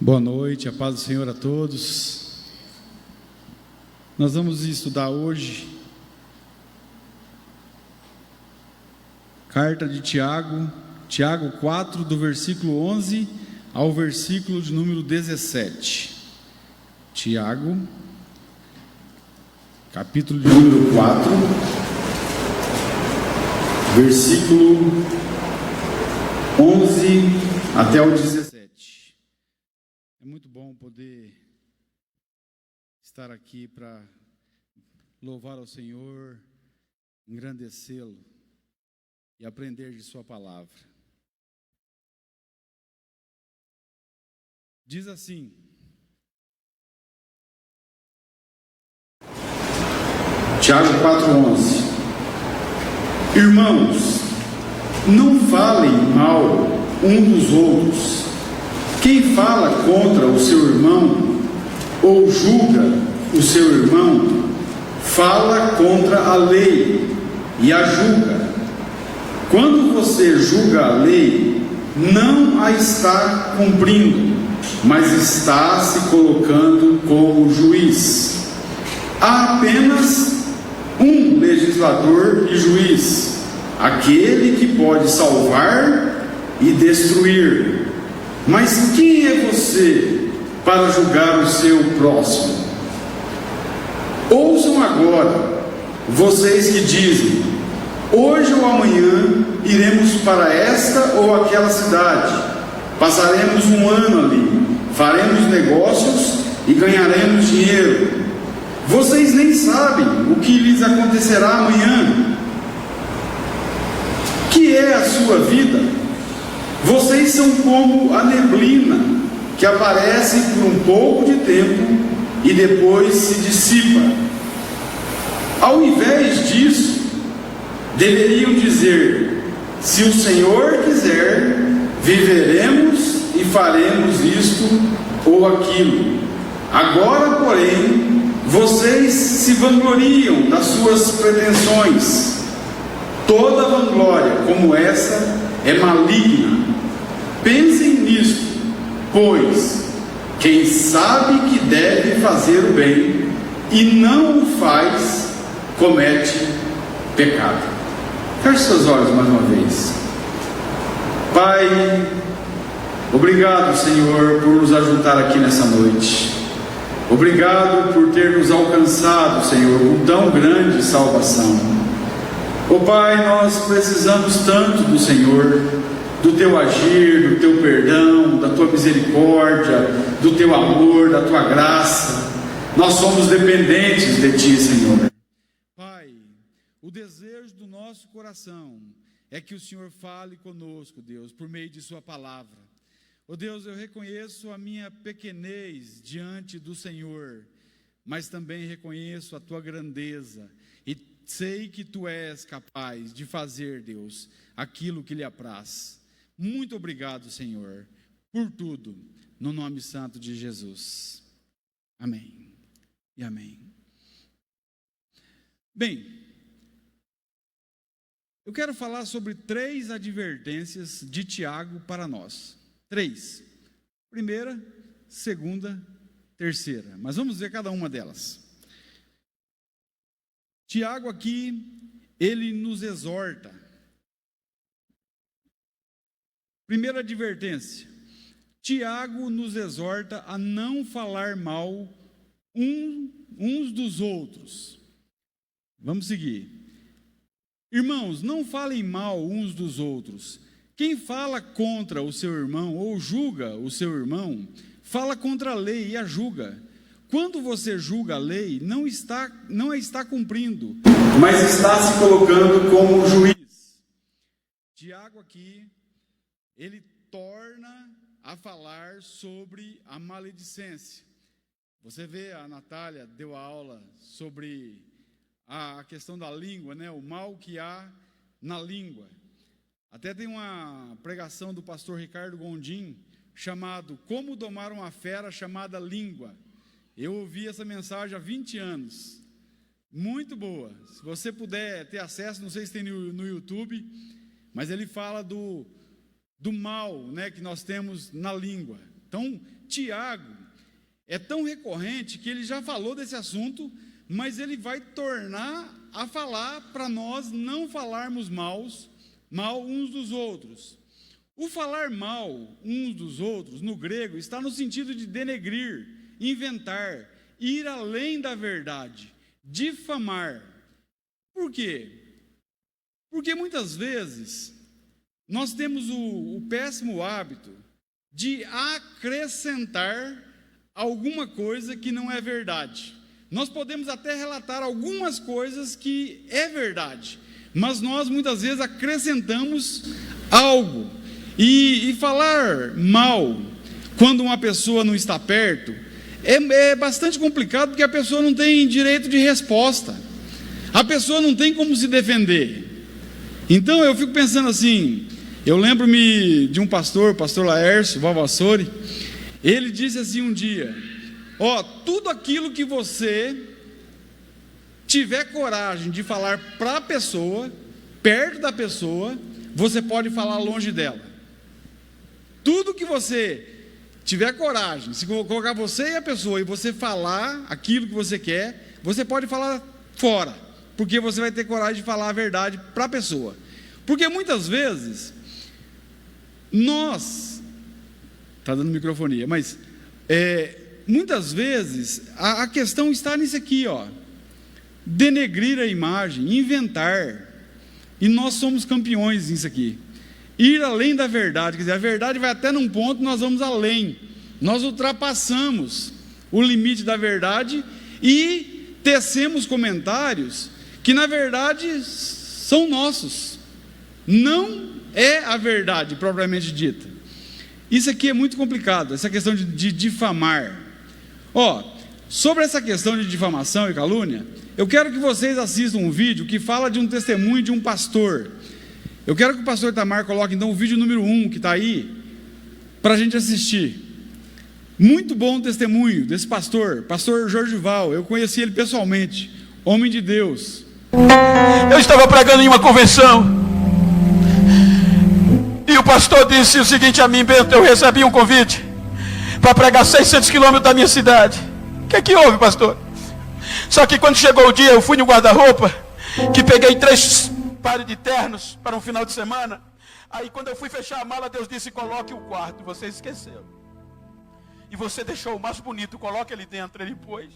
Boa noite, a paz do Senhor a todos. Nós vamos estudar hoje carta de Tiago 4, do versículo 11 ao versículo de número 17. Tiago, capítulo de número 4, versículo 11 até o 17. É muito bom poder estar aqui para louvar ao Senhor, engrandecê-lo e aprender de sua palavra. Diz assim: Tiago 4,11: Irmãos, não falem mal um dos outros. Quem fala contra o seu irmão ou julga o seu irmão, fala contra a lei e a julga. Quando você julga a lei, não a está cumprindo, mas está se colocando como juiz. Há apenas um legislador e juiz, aquele que pode salvar e destruir. Mas quem é você para julgar o seu próximo? Ouçam agora, vocês que dizem: hoje ou amanhã iremos para esta ou aquela cidade, passaremos um ano ali, faremos negócios e ganharemos dinheiro. Vocês nem sabem o que lhes acontecerá amanhã. Que é a sua vida? Vocês são como a neblina, que aparece por um pouco de tempo e depois se dissipa. Ao invés disso, deveriam dizer: se o Senhor quiser, viveremos e faremos isto ou aquilo. Agora, porém, vocês se vangloriam das suas pretensões. Toda vanglória como essa é maligna. Pensem nisto, pois quem sabe que deve fazer o bem e não o faz, comete pecado. Feche seus olhos mais uma vez. Pai, obrigado, Senhor, por nos ajuntar aqui nessa noite. Obrigado por ter nos alcançado, Senhor, com tão grande salvação. Ó Pai, nós precisamos tanto do Senhor, do Teu agir, do Teu perdão, da Tua misericórdia, do Teu amor, da Tua graça. Nós somos dependentes de Ti, Senhor. Pai, o desejo do nosso coração é que o Senhor fale conosco, Deus, por meio de Sua palavra. Ó Deus, eu reconheço a minha pequenez diante do Senhor, mas também reconheço a Tua grandeza e sei que Tu és capaz de fazer, Deus, aquilo que lhe apraz. Muito obrigado, Senhor, por tudo, no nome santo de Jesus. Amém e amém. Bem, eu quero falar sobre 3 advertências de Tiago para nós. 3. Primeira, segunda, terceira. Mas vamos ver cada uma delas. Tiago aqui, ele nos exorta. Primeira advertência: Tiago nos exorta a não falar mal uns dos outros. Vamos seguir. Irmãos, não falem mal uns dos outros. Quem fala contra o seu irmão ou julga o seu irmão, fala contra a lei e a julga. Quando você julga a lei, não a está cumprindo, mas está se colocando como juiz. Tiago aqui, ele torna a falar sobre a maledicência. Você vê, a Natália deu a aula sobre a questão da língua, né? O mal que há na língua. Até tem uma pregação do pastor Ricardo Gondim, chamado Como Domar uma Fera Chamada Língua. Eu ouvi essa mensagem há 20 anos. Muito boa. Se você puder ter acesso, não sei se tem no YouTube, mas ele fala do mal, né, que nós temos na língua. Então, Tiago é tão recorrente que ele já falou desse assunto, mas ele vai tornar a falar para nós não falarmos mal uns dos outros. O falar mal uns dos outros, no grego, está no sentido de denegrir, inventar, ir além da verdade, difamar. Por quê? Porque muitas vezes nós temos o péssimo hábito de acrescentar alguma coisa que não é verdade. Nós podemos até relatar algumas coisas que é verdade, mas nós muitas vezes acrescentamos algo. E falar mal quando uma pessoa não está perto é bastante complicado, porque a pessoa não tem direito de resposta, a pessoa não tem como se defender. Então eu fico pensando assim, eu lembro-me de um pastor, o pastor Laércio Valvassori. Ele disse assim um dia: tudo aquilo que você tiver coragem de falar para a pessoa, perto da pessoa, você pode falar longe dela. Tudo que você tiver coragem, se colocar você e a pessoa, e você falar aquilo que você quer, você pode falar fora, porque você vai ter coragem de falar a verdade para a pessoa. Porque muitas vezes, está dando microfonia, mas muitas vezes a questão está nisso aqui, denegrir a imagem, inventar, e nós somos campeões nisso aqui. Ir além da verdade, quer dizer, a verdade vai até num ponto, nós vamos além, nós ultrapassamos o limite da verdade e tecemos comentários que na verdade são nossos, não é a verdade propriamente dita. Isso aqui é muito complicado, essa questão de difamar. Sobre essa questão de difamação e calúnia, eu quero que vocês assistam um vídeo que fala de um testemunho de um pastor. Eu quero que o pastor Itamar coloque então o vídeo número 1 que está aí, para a gente assistir. Muito bom o testemunho desse pastor Jorgival. Eu conheci ele pessoalmente, homem de Deus. Eu estava pregando em uma convenção, e o pastor disse o seguinte a mim: Bento, eu recebi um convite para pregar 600 quilômetros da minha cidade. O que é que houve, pastor? Só que quando chegou o dia, eu fui no guarda-roupa, que peguei 3 pares de ternos para um final de semana. Aí quando eu fui fechar a mala, Deus disse: coloque o quarto. Você esqueceu, e você deixou o mais bonito, coloque ele dentro. Ele pôs.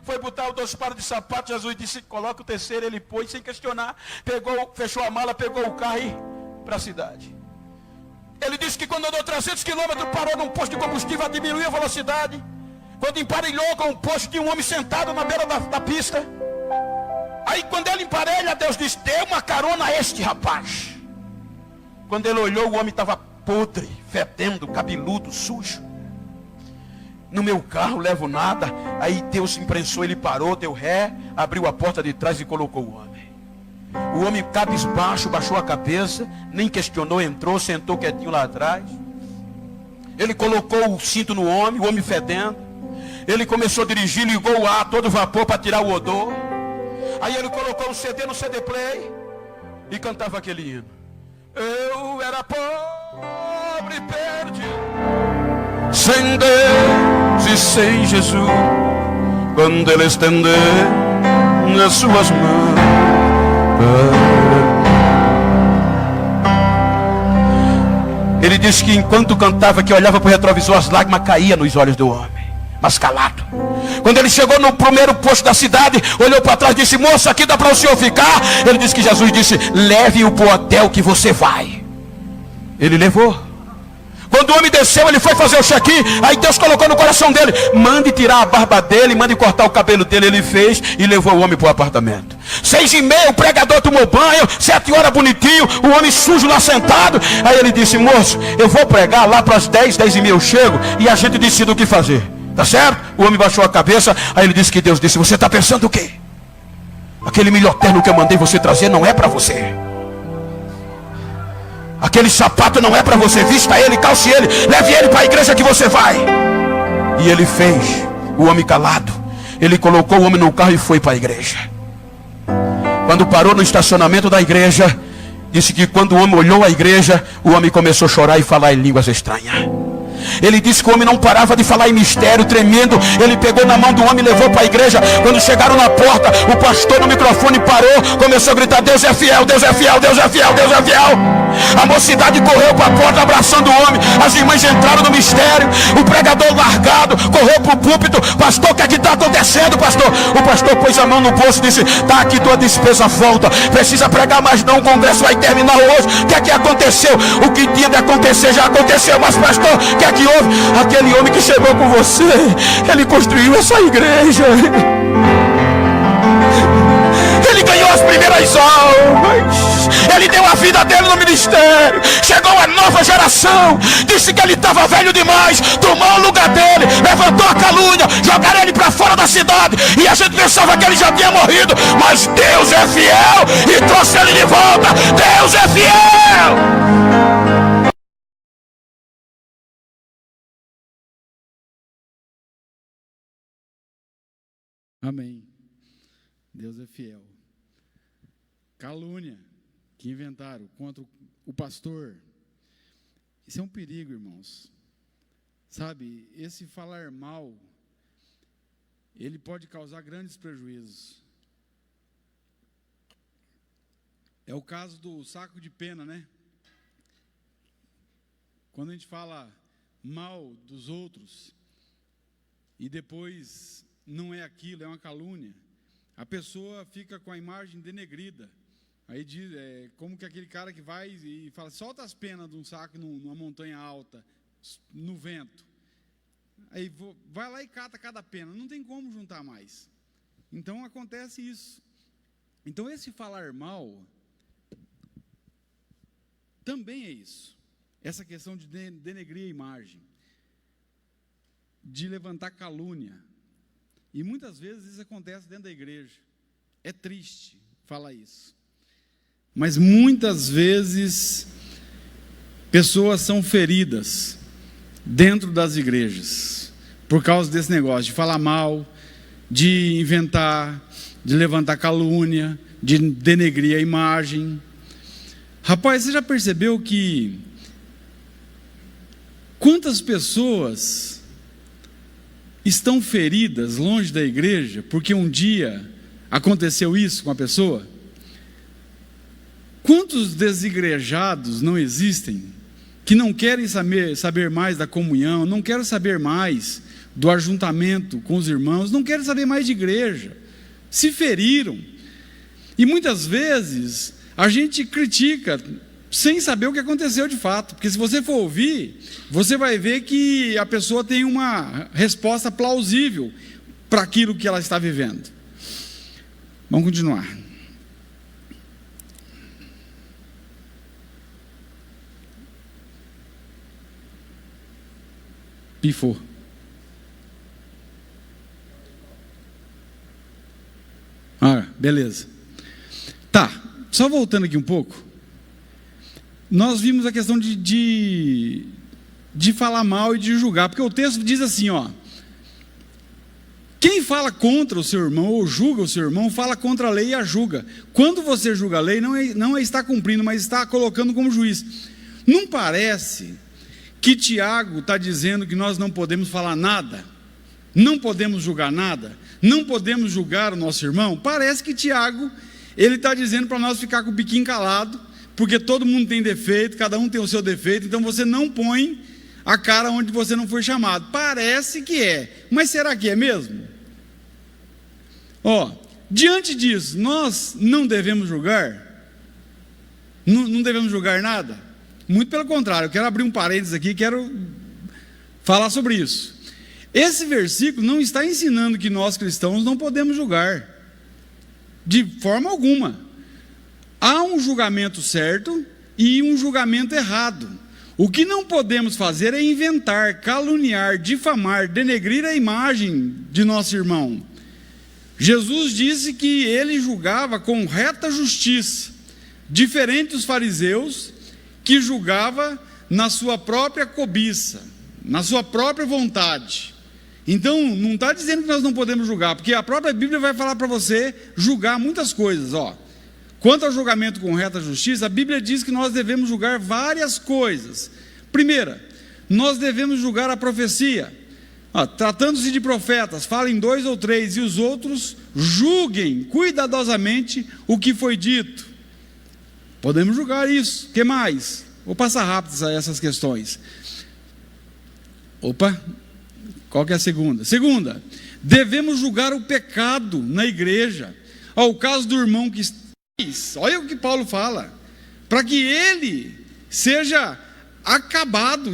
Foi botar os 2 pares de sapatos, Jesus disse: coloque o terceiro. Ele pôs sem questionar, pegou, fechou a mala, pegou o carro e ia para a cidade. Ele disse que quando andou 300 quilômetros, parou num posto de combustível, diminuiu a velocidade. Quando emparelhou com um posto, tinha um homem sentado na beira da pista. Aí quando ele emparelha, Deus disse: dê uma carona a este rapaz. Quando ele olhou, o homem estava podre, fedendo, cabeludo, sujo. No meu carro levo nada. Aí Deus imprensou, ele parou, deu ré, abriu a porta de trás e colocou o homem. O homem cabisbaixo, baixou a cabeça, nem questionou, entrou, sentou quietinho lá atrás. Ele colocou o cinto no homem, o homem fedendo. Ele começou a dirigir, ligou o ar, todo vapor para tirar o odor. Aí ele colocou o CD no CD play e cantava aquele hino. Eu era pobre e perdido, sem Deus e sem Jesus, quando Ele estendeu as suas mãos. Ele disse que enquanto cantava, que olhava para o retrovisor, as lágrimas caíam nos olhos do homem, mas calado. Quando ele chegou no primeiro posto da cidade, olhou para trás e disse: moça, aqui dá para o senhor ficar? Ele disse que Jesus disse: leve-o para o hotel que você vai. Ele levou. Quando o homem desceu, ele foi fazer o check-in. Aí Deus colocou no coração dele: mande tirar a barba dele, mande cortar o cabelo dele. Ele fez e levou o homem para o apartamento. 6h30, o pregador tomou banho. 7 horas, bonitinho, o homem sujo lá sentado. Aí ele disse: moço, eu vou pregar lá para as 10, 10h30 eu chego e a gente decide o que fazer. Tá certo? O homem baixou a cabeça. Aí ele disse que Deus disse: você está pensando o quê? Aquele melhor terno que eu mandei você trazer não é para você. Aquele sapato não é para você. Vista ele, calce ele, leve ele para a igreja que você vai. E ele fez. O homem calado, ele colocou o homem no carro e foi para a igreja. Quando parou no estacionamento da igreja, disse que quando o homem olhou a igreja, o homem começou a chorar e falar em línguas estranhas. Ele disse que o homem não parava de falar em mistério, tremendo. Ele pegou na mão do homem e levou para a igreja. Quando chegaram na porta, o pastor no microfone parou, começou a gritar: Deus é fiel, Deus é fiel, Deus é fiel, Deus é fiel. A mocidade correu para a porta abraçando o homem. As irmãs entraram no mistério. O pregador largado correu para o púlpito: pastor, o que é que está acontecendo, pastor? O pastor pôs a mão no bolso e disse: está aqui tua despesa, volta. Precisa pregar mais não, o congresso vai terminar hoje. O que é que aconteceu? O que tinha de acontecer já aconteceu. Mas pastor, o que é que houve? Aquele homem que chegou com você, ele construiu essa igreja. Ele ganhou as primeiras almas. Ele deu a vida dele no ministério. Chegou a nova geração. Disse que ele estava velho demais. Tomou o lugar dele. Levantou a calúnia. Jogaram ele para fora da cidade. E a gente pensava que ele já tinha morrido. Mas Deus é fiel e trouxe ele de volta. Deus é fiel. Amém. Deus é fiel. Calúnia que inventaram contra o pastor. Isso é um perigo, irmãos. Sabe, esse falar mal, ele pode causar grandes prejuízos. É o caso do saco de pena, né? Quando a gente fala mal dos outros e depois não é aquilo, é uma calúnia, a pessoa fica com a imagem denegrida. Aí diz, como que aquele cara que vai e fala: solta as penas de um saco numa montanha alta, no vento. Aí vai lá e cata cada pena, não tem como juntar mais. Então acontece isso. Então esse falar mal também é isso. Essa questão de denegrir a imagem, de levantar calúnia. E muitas vezes isso acontece dentro da igreja. É triste falar isso. Mas muitas vezes pessoas são feridas dentro das igrejas por causa desse negócio de falar mal, de inventar, de levantar calúnia, de denegrir a imagem. Rapaz, você já percebeu que quantas pessoas estão feridas longe da igreja porque um dia aconteceu isso com a pessoa? Quantos desigrejados não existem que não querem saber mais da comunhão, não querem saber mais do ajuntamento com os irmãos, não querem saber mais de igreja, se feriram. E muitas vezes a gente critica sem saber o que aconteceu de fato, porque se você for ouvir, você vai ver que a pessoa tem uma resposta plausível para aquilo que ela está vivendo. Vamos continuar. Pifou. Beleza. Tá, só voltando aqui um pouco. Nós vimos a questão de falar mal e de julgar, porque o texto diz assim, ó: quem fala contra o seu irmão ou julga o seu irmão, fala contra a lei e a julga. Quando você julga a lei, não é está cumprindo, mas está colocando como juiz. Não parece que Tiago está dizendo que nós não podemos falar nada, não podemos julgar nada, não podemos julgar o nosso irmão? Parece que Tiago, ele está dizendo para nós ficar com o biquinho calado, porque todo mundo tem defeito, cada um tem o seu defeito, então você não põe a cara onde você não foi chamado. Parece que é, mas será que é mesmo? Diante disso, nós não devemos julgar? Não devemos julgar nada? Muito pelo contrário, eu quero abrir um parênteses aqui, quero falar sobre isso. Esse versículo não está ensinando que nós cristãos não podemos julgar, de forma alguma. Há um julgamento certo e um julgamento errado. O que não podemos fazer é inventar, caluniar, difamar, denegrir a imagem de nosso irmão. Jesus disse que ele julgava com reta justiça, diferente dos fariseus, que julgava na sua própria cobiça, na sua própria vontade. Então, não está dizendo que nós não podemos julgar, porque a própria Bíblia vai falar para você julgar muitas coisas. Quanto ao julgamento com reta justiça, a Bíblia diz que nós devemos julgar várias coisas. Primeira, nós devemos julgar a profecia. Tratando-se de profetas, falem 2 ou 3, e os outros julguem cuidadosamente o que foi dito. Podemos julgar isso. O que mais? Vou passar rápido essas questões. Qual que é a segunda? Segunda, devemos julgar o pecado na igreja. O caso do irmão que... Olha o que Paulo fala. Para que ele seja acabado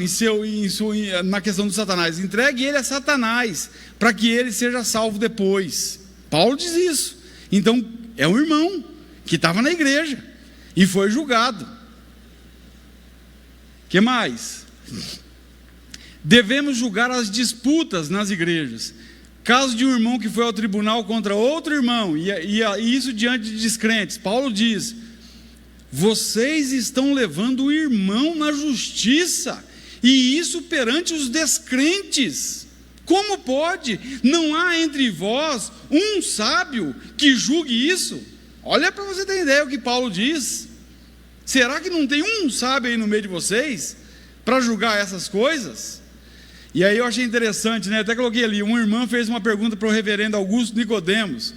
na questão do Satanás. Entregue ele a Satanás, para que ele seja salvo depois. Paulo diz isso. Então, é um irmão que estava na igreja e foi julgado. O que mais? Devemos julgar as disputas nas igrejas. Caso de um irmão que foi ao tribunal contra outro irmão, e isso diante de descrentes. Paulo diz: vocês estão levando o irmão na justiça, e isso perante os descrentes. Como pode? Não há entre vós um sábio que julgue isso? Olha para você ter ideia o que Paulo diz. Será que não tem um sábio aí no meio de vocês para julgar essas coisas? E aí eu achei interessante, né? Até coloquei ali, uma irmã fez uma pergunta para o reverendo Augusto Nicodemos,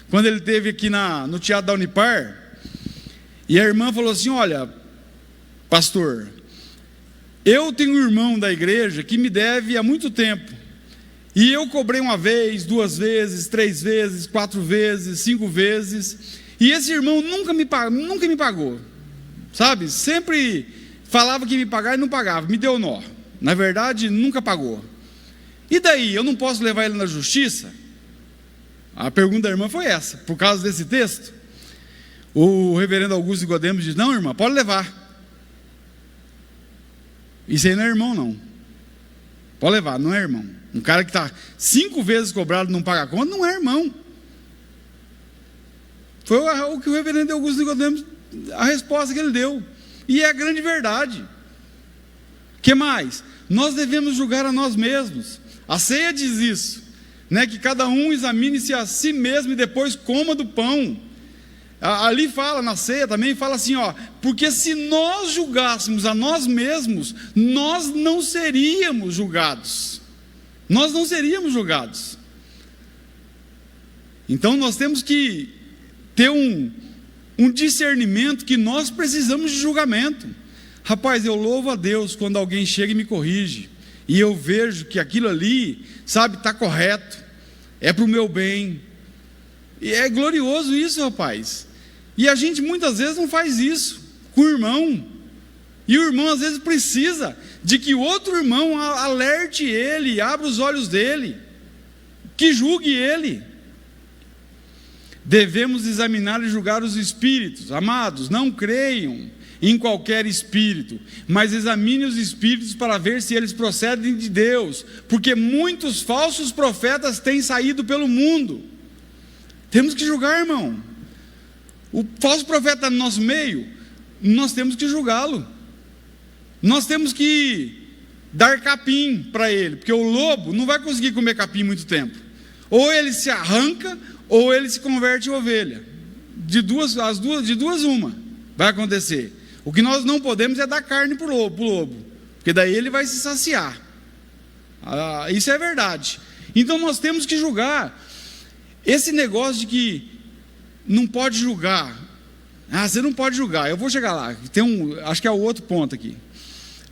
quando ele esteve aqui no teatro da Unipar, e a irmã falou assim: olha, pastor, eu tenho um irmão da igreja que me deve há muito tempo, e eu cobrei 1 vez, 2 vezes, 3 vezes, 4 vezes, 5 vezes, e esse irmão nunca me pagou, sabe? Sempre falava que ia me pagar e não pagava, me deu nó. Na verdade, nunca pagou. E daí, eu não posso levar ele na justiça? A pergunta da irmã foi essa, por causa desse texto. O reverendo Augusto Nicodemos diz: não, irmã, pode levar. Isso aí não é irmão, não. Pode levar, não é irmão. Um cara que está 5 vezes cobrado e não paga a conta, não é irmão. Foi o que o reverendo Augusto Nicodemos, a resposta que ele deu. E é a grande verdade. O que mais? Nós devemos julgar a nós mesmos. A ceia diz isso, né? Que cada um examine-se a si mesmo e depois coma do pão. Ali fala, na ceia também, fala assim, porque se nós julgássemos a nós mesmos, nós não seríamos julgados. Nós não seríamos julgados. Então nós temos que ter um discernimento que nós precisamos de julgamento. Rapaz, eu louvo a Deus quando alguém chega e me corrige, e eu vejo que aquilo ali, sabe, está correto, é para o meu bem, e é glorioso isso, rapaz. E a gente muitas vezes não faz isso com o irmão, e o irmão às vezes precisa de que outro irmão alerte ele, abra os olhos dele, que julgue ele. Devemos examinar e julgar os espíritos. Amados, não creiam em qualquer espírito, mas examine os espíritos para ver se eles procedem de Deus, porque muitos falsos profetas têm saído pelo mundo. Temos que julgar, irmão. O falso profeta no nosso meio, nós temos que julgá-lo. Nós temos que dar capim para ele, porque o lobo não vai conseguir comer capim muito tempo. Ou ele se arranca, ou ele se converte em ovelha. De duas uma vai acontecer. O que nós não podemos é dar carne para o lobo, porque daí ele vai se saciar. Isso é verdade. Então nós temos que julgar. Esse negócio de que não pode julgar. Você não pode julgar. Eu vou chegar lá. Acho que é o outro ponto aqui.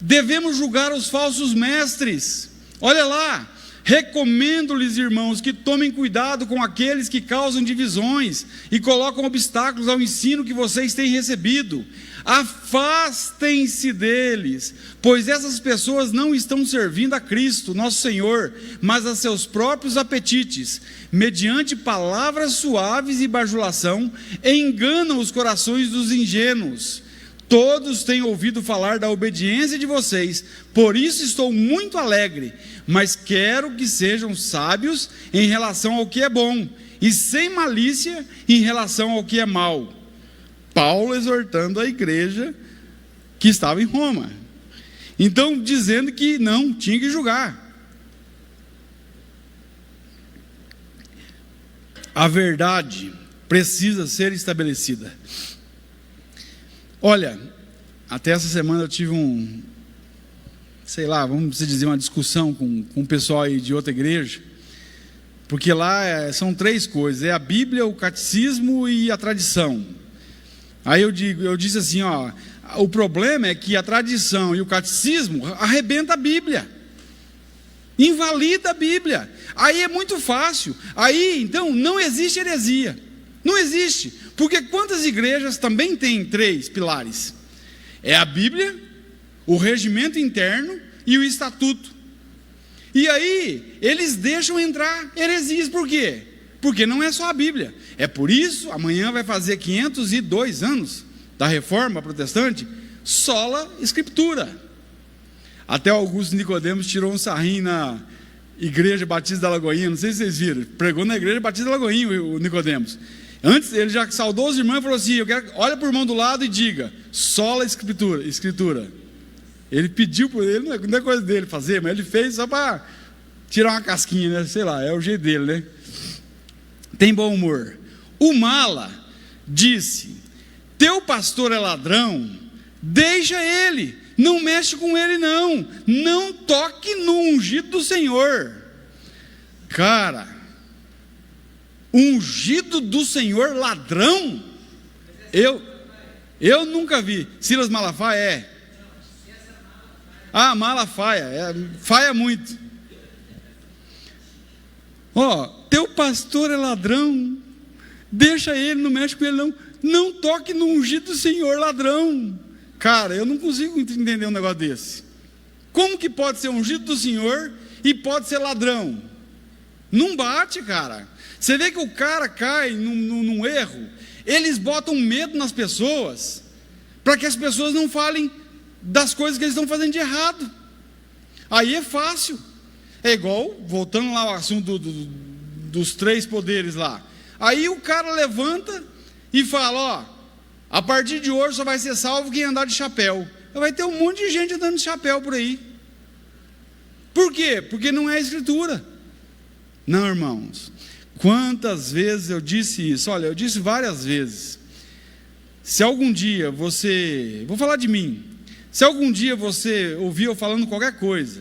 Devemos julgar os falsos mestres. Olha lá. Recomendo-lhes, irmãos, que tomem cuidado com aqueles que causam divisões e colocam obstáculos ao ensino que vocês têm recebido. Afastem-se deles, pois essas pessoas não estão servindo a Cristo, nosso Senhor, mas a seus próprios apetites. Mediante palavras suaves e bajulação, enganam os corações dos ingênuos. Todos têm ouvido falar da obediência de vocês, por isso estou muito alegre, mas quero que sejam sábios em relação ao que é bom, e sem malícia em relação ao que é mal. Paulo exortando a igreja que estava em Roma. Então, dizendo que não, tinha que julgar. A verdade precisa ser estabelecida. Olha, até essa semana eu tive sei lá, vamos dizer, uma discussão com o pessoal aí de outra igreja, porque lá são 3 coisas, é a Bíblia, o catecismo e a tradição. Aí eu disse assim, ó, o problema é que a tradição e o catecismo arrebenta a Bíblia, invalida a Bíblia. Aí é muito fácil. Aí então não existe heresia, não existe, porque quantas igrejas também têm 3 pilares? É a Bíblia, o regimento interno e o estatuto. E aí eles deixam entrar heresias. Por quê? Porque não é só a Bíblia. É por isso, amanhã vai fazer 502 anos da Reforma Protestante, sola Escritura. Até Augusto Nicodemos tirou um sarrinho na Igreja Batista da Lagoinha, não sei se vocês viram, pregou na Igreja Batista da Lagoinha o Nicodemos. Antes ele já saudou os irmãos e falou assim, olha para o irmão do lado e diga, sola Escritura. Ele pediu por ele, não é coisa dele fazer, mas ele fez só para tirar uma casquinha, né? Sei lá, é o jeito dele, né? Tem bom humor. O Mala disse, teu pastor é ladrão, deixa ele, não mexe com ele não toque no ungido do Senhor. Cara, ungido do Senhor ladrão? Eu nunca vi. Silas Malafaia é? Ah, Malafaia, faia muito. Ó, teu pastor é ladrão, deixa ele, não mexe com ele não toque no ungido do Senhor ladrão. Cara, eu não consigo entender um negócio desse. Como que pode ser ungido do Senhor e pode ser ladrão? Não bate, cara. Você vê que o cara cai num erro, eles botam medo nas pessoas, para que as pessoas não falem das coisas que eles estão fazendo de errado. Aí é fácil. É igual, voltando lá ao assunto dos 3 poderes lá. Aí o cara levanta e fala, ó, a partir de hoje só vai ser salvo quem andar de chapéu. Vai ter um monte de gente andando de chapéu por aí. Por quê? Porque não é a Escritura. Não, irmãos. Quantas vezes eu disse isso? Olha, eu disse várias vezes. Se algum dia vou falar de mim. Se algum dia você ouvir eu falando qualquer coisa,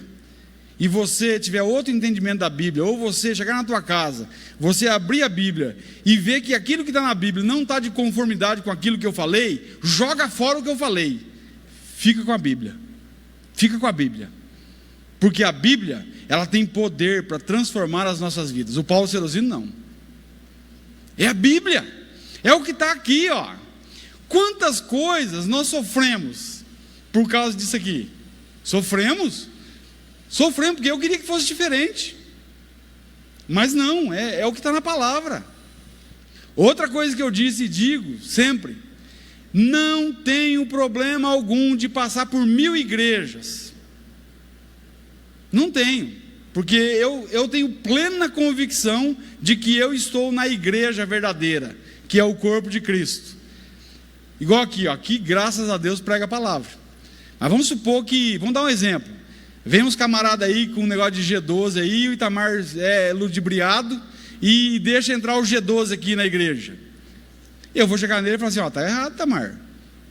e você tiver outro entendimento da Bíblia, ou você chegar na tua casa, você abrir a Bíblia, e ver que aquilo que está na Bíblia não está de conformidade com aquilo que eu falei, joga fora o que eu falei, fica com a Bíblia, porque a Bíblia, ela tem poder para transformar as nossas vidas. O Paulo Serosino não, é a Bíblia, é o que está aqui, ó. Quantas coisas nós sofremos por causa disso aqui? Sofremos porque eu queria que fosse diferente, mas não, é o que está na palavra. Outra coisa que eu disse e digo sempre, não tenho problema algum de passar por 1000 igrejas, não tenho, porque eu tenho plena convicção de que eu estou na igreja verdadeira, que é o corpo de Cristo. Igual aqui, ó, aqui graças a Deus prega a palavra, mas vamos supor que, vamos dar um exemplo, vem uns camaradas aí com um negócio de G12 aí, o Itamar é ludibriado e deixa entrar o G12 aqui na igreja. Eu vou chegar nele e falar assim, ó, tá errado, Itamar,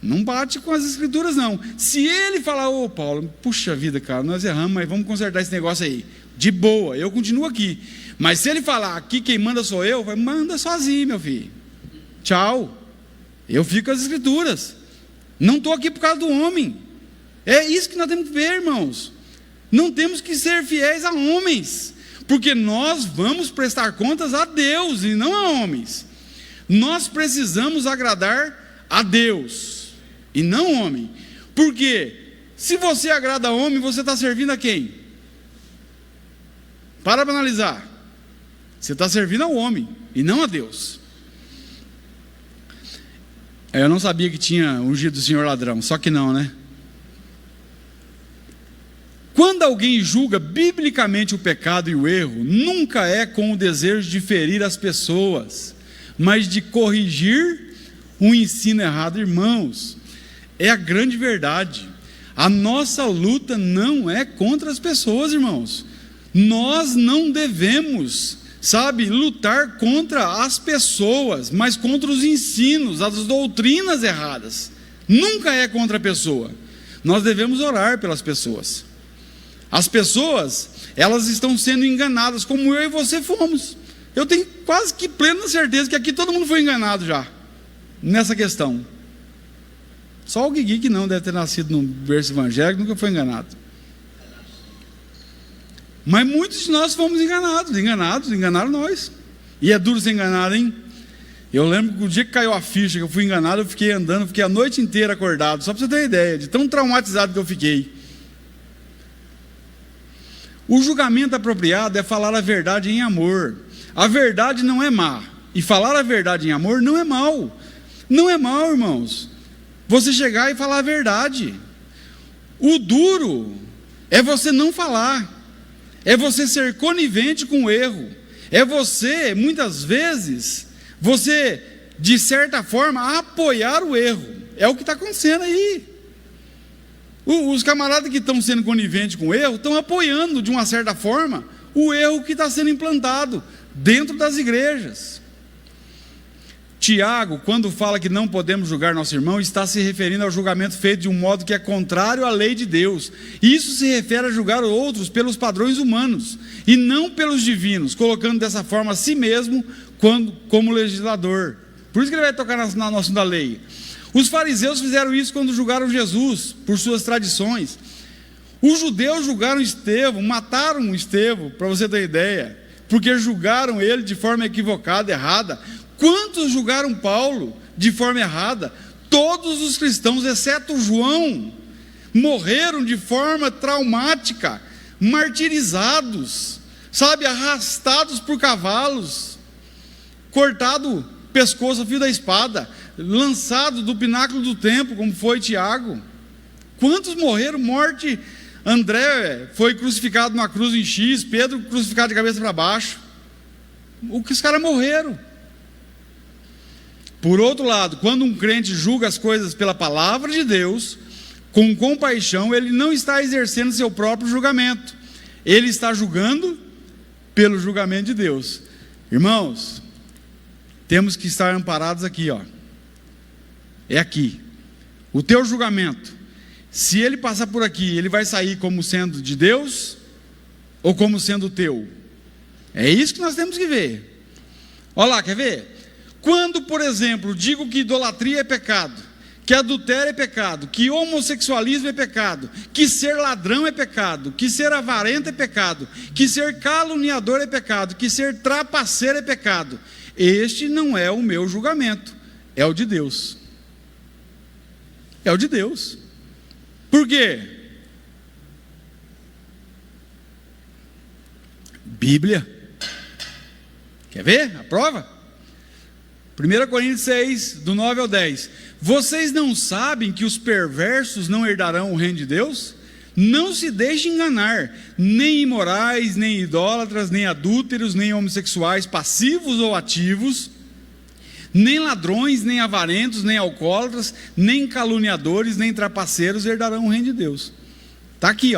não bate com as Escrituras não. Se ele falar, ô Paulo, puxa vida, cara, nós erramos, mas vamos consertar esse negócio aí, de boa, eu continuo aqui. Mas se ele falar, aqui quem manda sou eu, vai, manda sozinho, meu filho, tchau, eu fico com as Escrituras, não estou aqui por causa do homem. É isso que nós temos que ver, irmãos. Não temos que ser fiéis a homens, porque nós vamos prestar contas a Deus e não a homens. Nós precisamos agradar a Deus e não o homem, porque se você agrada a homem, você está servindo a quem? Para analisar, você está servindo ao homem e não a Deus. Eu não sabia que tinha ungido o Senhor ladrão, só que não, né? Quando alguém julga biblicamente o pecado e o erro, nunca é com o desejo de ferir as pessoas, mas de corrigir o ensino errado. Irmãos, é a grande verdade. A nossa luta não é contra as pessoas, irmãos. Nós não devemos, lutar contra as pessoas, mas contra os ensinos, as doutrinas erradas. Nunca é contra a pessoa. Nós devemos orar pelas pessoas. As pessoas, elas estão sendo enganadas, como eu e você fomos. Eu tenho quase que plena certeza que aqui todo mundo foi enganado já, nessa questão. Só o Guigui que não deve ter nascido num berço evangélico, nunca foi enganado. Mas muitos de nós fomos enganaram nós. E é duro ser enganado, hein? Eu lembro que o dia que caiu a ficha, que eu fui enganado, eu fiquei andando, fiquei a noite inteira acordado, só para você ter ideia, de tão traumatizado que eu fiquei. O julgamento apropriado é falar a verdade em amor. A verdade não é má, e falar a verdade em amor não é mal. Não é mal, irmãos, você chegar e falar a verdade. O duro é você não falar, é você ser conivente com o erro, é você, muitas vezes, você, de certa forma, apoiar o erro. É o que está acontecendo aí. Os camaradas que estão sendo coniventes com o erro, estão apoiando, de uma certa forma, o erro que está sendo implantado dentro das igrejas. Tiago, quando fala que não podemos julgar nosso irmão, está se referindo ao julgamento feito de um modo que é contrário à lei de Deus. Isso se refere a julgar outros pelos padrões humanos, e não pelos divinos, colocando dessa forma a si mesmo como legislador. Por isso que ele vai tocar na nossa da lei. Os fariseus fizeram isso quando julgaram Jesus, por suas tradições. Os judeus julgaram Estevão, mataram Estevão, para você ter ideia, porque julgaram ele de forma equivocada, errada. Quantos julgaram Paulo de forma errada? Todos os cristãos, exceto João, morreram de forma traumática, martirizados, arrastados por cavalos, cortado pescoço a fio da espada, lançado do pináculo do templo, como foi Tiago. Quantos morreram? Morte. André foi crucificado numa cruz em X, Pedro crucificado de cabeça para baixo. Os caras morreram. Por outro lado, quando um crente julga as coisas pela palavra de Deus, com compaixão, ele não está exercendo seu próprio julgamento, ele está julgando pelo julgamento de Deus. Irmãos, temos que estar amparados aqui, é aqui. O teu julgamento, se ele passar por aqui, ele vai sair como sendo de Deus ou como sendo teu? É isso que nós temos que ver. Olha lá, quer ver? Quando, por exemplo, digo que idolatria é pecado, que adultério é pecado, que homossexualismo é pecado, que ser ladrão é pecado, que ser avarento é pecado, que ser caluniador é pecado, que ser trapaceiro é pecado, este não é o meu julgamento, é o de Deus. É o de Deus. Por quê? Bíblia. Quer ver a prova? 1 Coríntios 6, do 9 ao 10. Vocês não sabem que os perversos não herdarão o reino de Deus? Não se deixem enganar, nem imorais, nem idólatras, nem adúlteros, nem homossexuais, passivos ou ativos, nem ladrões, nem avarentos, nem alcoólatras, nem caluniadores, nem trapaceiros herdarão o reino de Deus. Está aqui,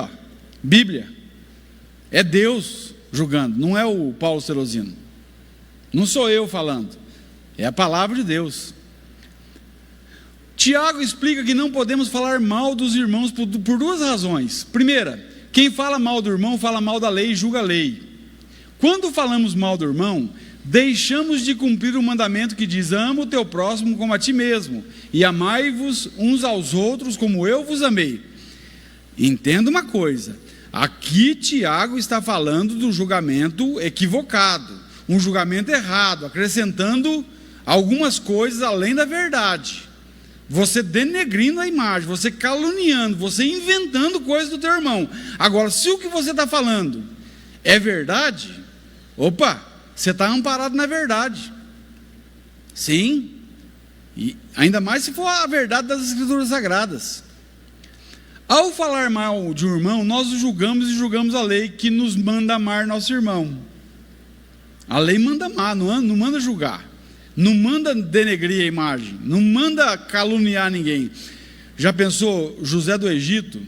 Bíblia. É Deus julgando, não é o Paulo Celosino. Não sou eu falando. É a palavra de Deus. Tiago explica que não podemos falar mal dos irmãos por duas razões. Primeira, quem fala mal do irmão fala mal da lei e julga a lei. Quando falamos mal do irmão, deixamos de cumprir o mandamento que diz: ama o teu próximo como a ti mesmo, e amai-vos uns aos outros como eu vos amei. Entenda uma coisa, aqui Tiago está falando do julgamento equivocado, um julgamento errado, acrescentando algumas coisas além da verdade. Você denegrindo a imagem, você caluniando, você inventando coisas do teu irmão. Agora, se o que você está falando é verdade, opa, você está amparado na verdade. Sim, e ainda mais se for a verdade das Escrituras Sagradas. Ao falar mal de um irmão, nós o julgamos e julgamos a lei que nos manda amar nosso irmão. A lei manda amar, não manda julgar. Não manda denegrir a imagem, não manda caluniar ninguém. Já pensou José do Egito,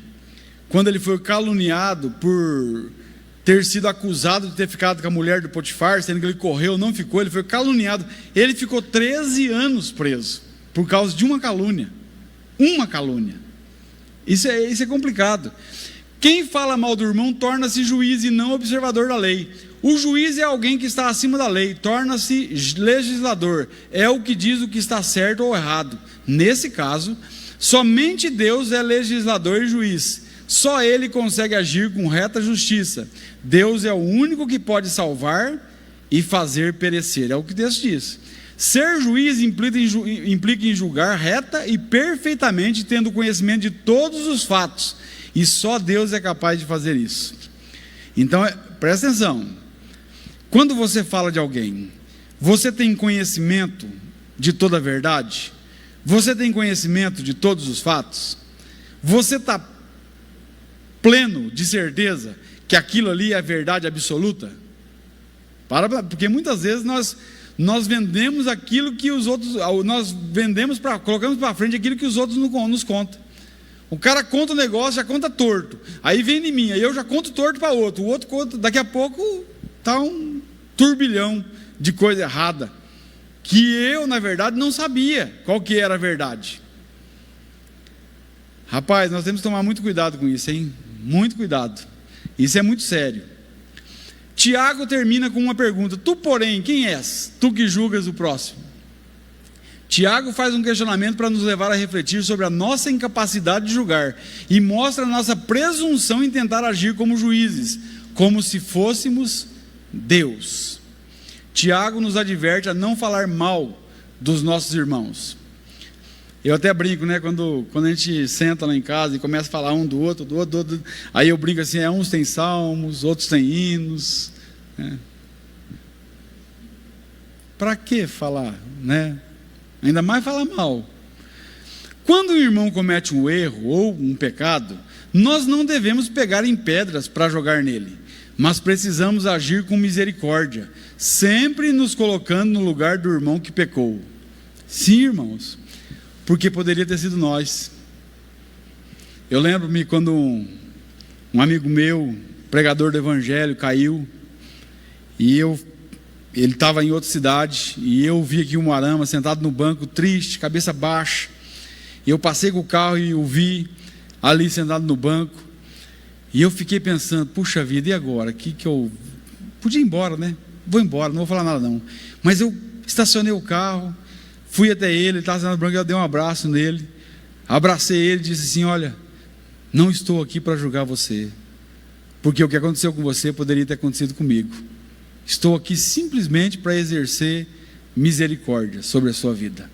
quando ele foi caluniado por ter sido acusado de ter ficado com a mulher do Potifar, sendo que ele correu, não ficou, ele foi caluniado. Ele ficou 13 anos preso, por causa de uma calúnia. Uma calúnia. Isso é complicado. Quem fala mal do irmão torna-se juiz e não observador da lei. O juiz é alguém que está acima da lei, torna-se legislador, é o que diz o que está certo ou errado. Nesse caso, somente Deus é legislador e juiz. Só Ele consegue agir com reta justiça. Deus é o único que pode salvar e fazer perecer, é o que Deus diz. Ser juiz implica em julgar reta e perfeitamente, tendo conhecimento de todos os fatos, e só Deus é capaz de fazer isso. Então, presta atenção, quando você fala de alguém, você tem conhecimento de toda a verdade? Você tem conhecimento de todos os fatos? Você está pleno de certeza que aquilo ali é a verdade absoluta? Porque muitas vezes nós vendemos aquilo que os outros, colocamos para frente aquilo que os outros nos contam. O cara conta um negócio, já conta torto, aí vem em mim, aí eu já conto torto para outro, o outro conta, daqui a pouco está um turbilhão de coisa errada, que eu na verdade não sabia qual que era a verdade. Rapaz, nós temos que tomar muito cuidado com isso, hein? Muito cuidado, isso é muito sério. Tiago termina com uma pergunta: tu porém, quem és? Tu que julgas o próximo. Tiago faz um questionamento para nos levar a refletir sobre a nossa incapacidade de julgar e mostra a nossa presunção em tentar agir como juízes, como se fôssemos Deus. Tiago nos adverte a não falar mal dos nossos irmãos. Eu até brinco, né? Quando a gente senta lá em casa e começa a falar um do outro, aí eu brinco assim, uns têm salmos, outros têm hinos, né? Para que falar, né? Ainda mais falar mal. Quando um irmão comete um erro ou um pecado, nós não devemos pegar em pedras para jogar nele, mas precisamos agir com misericórdia, sempre nos colocando no lugar do irmão que pecou. Sim, irmãos, porque poderia ter sido nós. Eu lembro-me quando um amigo meu, pregador do evangelho, caiu, e ele estava em outra cidade, e eu vi aqui um Arama sentado no banco, triste, cabeça baixa. Eu passei com o carro e o vi ali sentado no banco, e eu fiquei pensando, puxa vida, e agora? Que eu podia ir embora, né? Vou embora, não vou falar nada não. Mas eu estacionei o carro, fui até ele estava sentado no banco, eu dei um abraço nele, abracei ele e disse assim: olha, não estou aqui para julgar você, porque o que aconteceu com você poderia ter acontecido comigo. Estou aqui simplesmente para exercer misericórdia sobre a sua vida.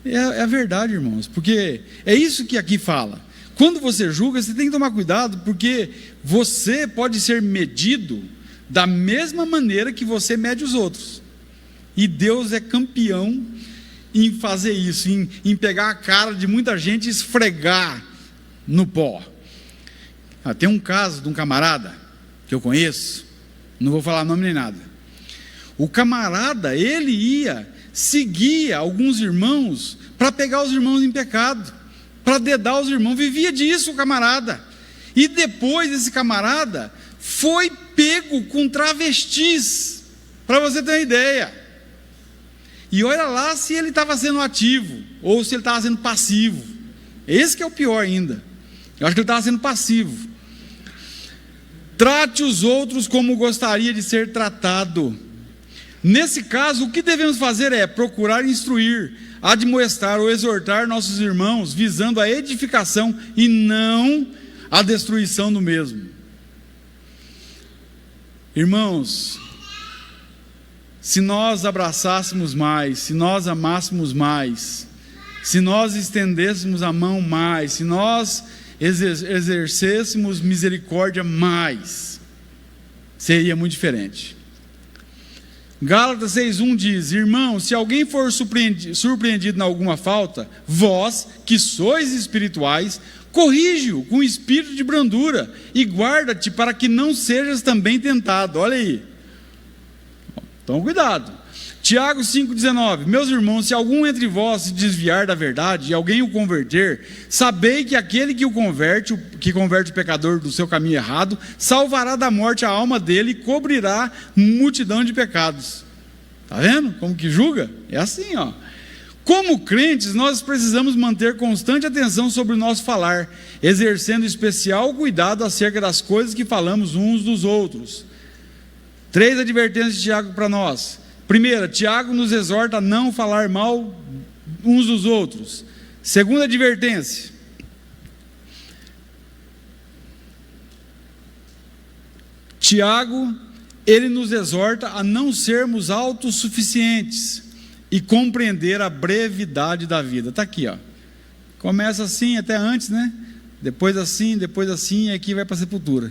É a verdade, irmãos, porque é isso que aqui fala. Quando você julga, você tem que tomar cuidado, porque você pode ser medido da mesma maneira que você mede os outros. E Deus é campeão em fazer isso, em pegar a cara de muita gente e esfregar no pó. Tem um caso de um camarada que eu conheço, não vou falar nome nem nada. O camarada, ele seguia alguns irmãos para pegar os irmãos em pecado, para dedar os irmãos, vivia disso o camarada. E depois esse camarada foi pego com travestis, para você ter uma ideia. E olha lá se ele estava sendo ativo, ou se ele estava sendo passivo. Esse que é o pior ainda. Eu acho que ele estava sendo passivo. Trate os outros como gostaria de ser tratado. Nesse caso, o que devemos fazer é procurar instruir, admoestar ou exortar nossos irmãos, visando a edificação e não a destruição do mesmo. Irmãos, se nós abraçássemos mais, se nós amássemos mais, se nós estendêssemos a mão mais, se nós exercêssemos misericórdia mais, seria muito diferente. Gálatas 6:1 diz: irmãos, se alguém for surpreendido em alguma falta, vós, que sois espirituais, corrige-o com espírito de brandura, e guarda-te para que não sejas também tentado. Olha aí, então cuidado. Tiago 5,19: meus irmãos, se algum entre vós se desviar da verdade e alguém o converter, sabei que aquele que converte o pecador do seu caminho errado, salvará da morte a alma dele e cobrirá multidão de pecados. Está vendo como que julga? É assim, ó. Como crentes, nós precisamos manter constante atenção sobre o nosso falar, exercendo especial cuidado acerca das coisas que falamos uns dos outros. 3 advertências de Tiago para nós. Primeira, Tiago nos exorta a não falar mal uns dos outros. Segunda advertência, Tiago, ele nos exorta a não sermos autossuficientes e compreender a brevidade da vida. Está aqui, ó. Começa assim, até antes, né? Depois assim, e aqui vai para a sepultura.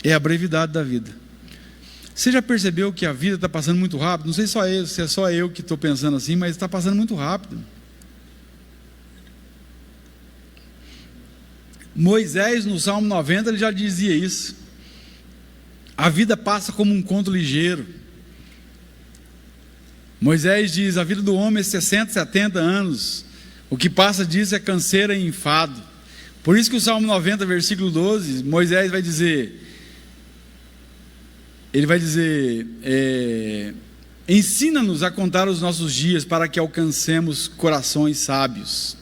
É a brevidade da vida. Você já percebeu que a vida está passando muito rápido? Não sei se é só eu que estou pensando assim, mas está passando muito rápido. Moisés, no Salmo 90, ele já dizia isso. A vida passa como um conto ligeiro. Moisés diz, a vida do homem é 60, 70 anos. O que passa disso é canseira e enfado. Por isso que o Salmo 90, versículo 12, Moisés vai dizer, ensina-nos a contar os nossos dias para que alcancemos corações sábios.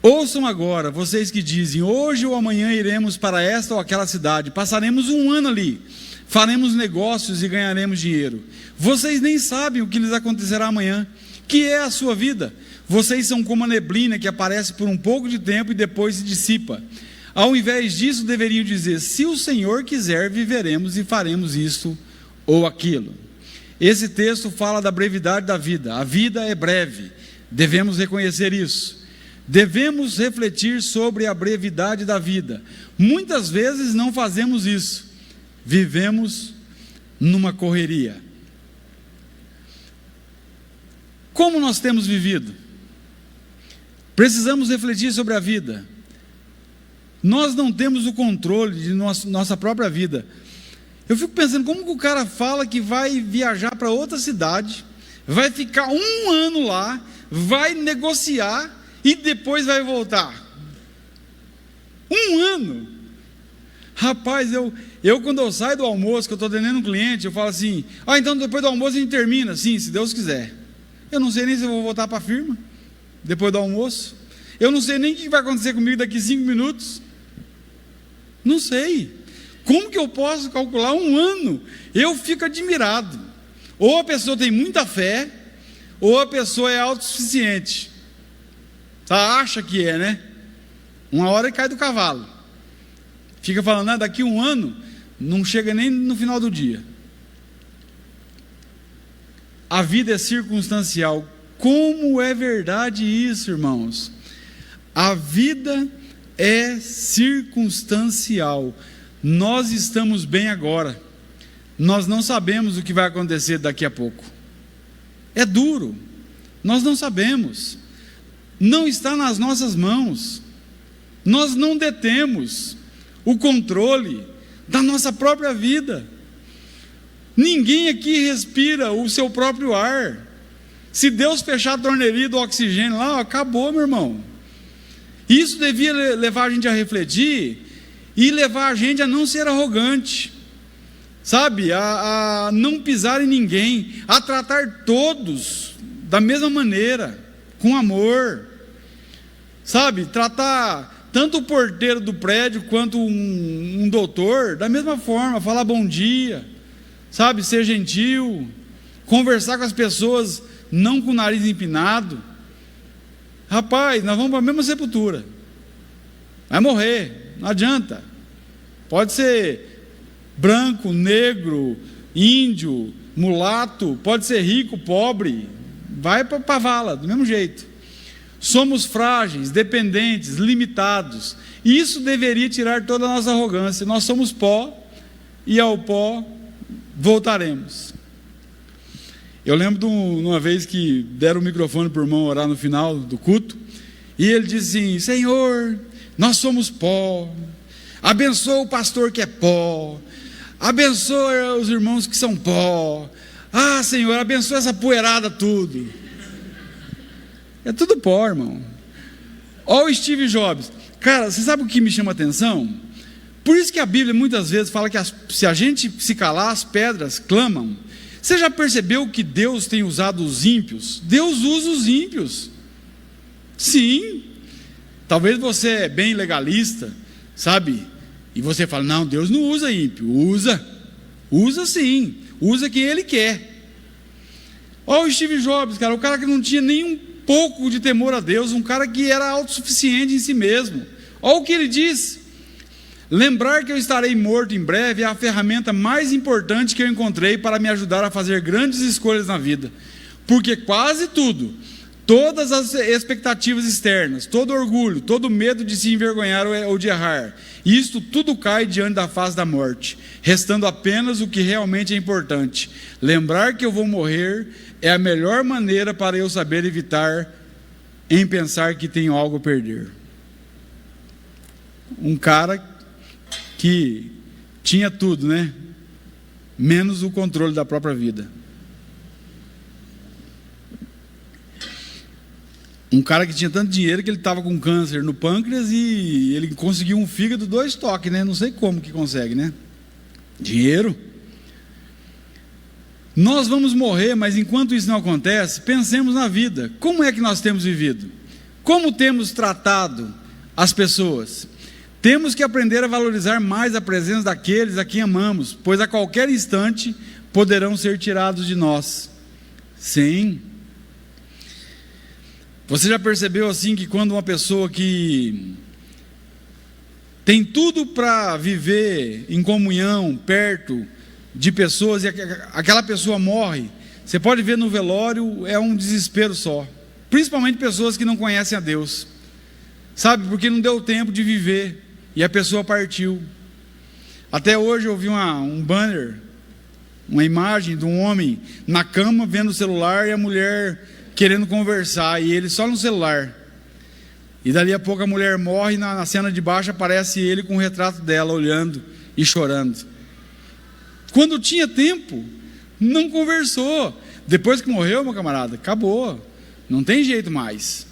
Ouçam agora, vocês que dizem, hoje ou amanhã iremos para esta ou aquela cidade, passaremos um ano ali, faremos negócios e ganharemos dinheiro. Vocês nem sabem o que lhes acontecerá amanhã, que é a sua vida. Vocês são como a neblina que aparece por um pouco de tempo e depois se dissipa. Ao invés disso, deveriam dizer, se o Senhor quiser, viveremos e faremos isto ou aquilo. Esse texto fala da brevidade da vida. A vida é breve, devemos reconhecer isso. Devemos refletir sobre a brevidade da vida. Muitas vezes não fazemos isso. Vivemos numa correria. Como nós temos vivido? Precisamos refletir sobre a vida. Nós não temos o controle de nossa própria vida. Eu fico pensando, como que o cara fala que vai viajar para outra cidade, vai ficar um ano lá, vai negociar e depois vai voltar? Um ano? Rapaz, eu quando eu saio do almoço, que eu estou atendendo um cliente, eu falo assim, então depois do almoço a gente termina. Sim, se Deus quiser. Eu não sei nem se eu vou voltar para a firma, depois do almoço. Eu não sei nem o que vai acontecer comigo daqui 5 minutos. Não sei. Como que eu posso calcular um ano? Eu fico admirado. Ou a pessoa tem muita fé, ou a pessoa é autossuficiente. Acha que é, né? Uma hora cai do cavalo. Fica falando, daqui um ano, não chega nem no final do dia. A vida é circunstancial. Como é verdade isso, irmãos? A vida é circunstancial. Nós estamos bem agora. Nós não sabemos o que vai acontecer daqui a pouco. É duro. Nós não sabemos. Não está nas nossas mãos. Nós não detemos o controle da nossa própria vida. Ninguém aqui respira o seu próprio ar. Se Deus fechar a torneirinha do oxigênio lá, acabou, meu irmão. Isso devia levar a gente a refletir e levar a gente a não ser arrogante, sabe? A não pisar em ninguém, a tratar todos da mesma maneira, com amor, sabe? Tratar tanto o porteiro do prédio quanto um doutor da mesma forma, falar bom dia, sabe? Ser gentil, conversar com as pessoas não com o nariz empinado. Rapaz, nós vamos para a mesma sepultura, vai morrer, não adianta. Pode ser branco, negro, índio, mulato, pode ser rico, pobre, vai para a vala, do mesmo jeito. Somos frágeis, dependentes, limitados, e isso deveria tirar toda a nossa arrogância. Nós somos pó, e ao pó voltaremos. Eu lembro de uma vez que deram o microfone para o irmão orar no final do culto, e ele disse assim, Senhor, nós somos pó, abençoa o pastor que é pó, abençoa os irmãos que são pó, Senhor, abençoa essa poeirada tudo. É tudo pó, irmão. Olha o Steve Jobs. Cara, você sabe o que me chama a atenção? Por isso que a Bíblia muitas vezes fala que se a gente se calar, as pedras clamam. Você já percebeu que Deus tem usado os ímpios? Deus usa os ímpios. Sim. Talvez você é bem legalista, sabe? E você fala, não, Deus não usa ímpio. Usa sim. Usa quem Ele quer. Olha o Steve Jobs, cara, o cara que não tinha nem um pouco de temor a Deus, um cara que era autossuficiente em si mesmo. Olha o que ele diz: lembrar que eu estarei morto em breve é a ferramenta mais importante que eu encontrei para me ajudar a fazer grandes escolhas na vida, porque quase tudo, todas as expectativas externas, todo orgulho, todo medo de se envergonhar ou de errar, isto tudo cai diante da face da morte, restando apenas o que realmente é importante. Lembrar que eu vou morrer é a melhor maneira para eu saber evitar em pensar que tenho algo a perder. Um cara que tinha tudo, né? Menos o controle da própria vida. Um cara que tinha tanto dinheiro que ele estava com câncer no pâncreas e ele conseguiu um fígado 2 toques, né? Não sei como que consegue, né? Dinheiro. Nós vamos morrer, mas enquanto isso não acontece, pensemos na vida. Como é que nós temos vivido? Como temos tratado as pessoas? Temos que aprender a valorizar mais a presença daqueles a quem amamos, pois a qualquer instante poderão ser tirados de nós. Sim. Você já percebeu assim que quando uma pessoa que tem tudo para viver em comunhão, perto de pessoas, e aquela pessoa morre, você pode ver no velório, é um desespero só, principalmente pessoas que não conhecem a Deus, sabe, porque não deu tempo de viver, e a pessoa partiu. Até hoje eu vi um banner, uma imagem de um homem na cama, vendo o celular, e a mulher querendo conversar, e ele só no celular, e dali a pouco a mulher morre, na cena de baixo aparece ele com o retrato dela, olhando e chorando. Quando tinha tempo, não conversou. Depois que morreu, meu camarada, acabou. Não tem jeito mais.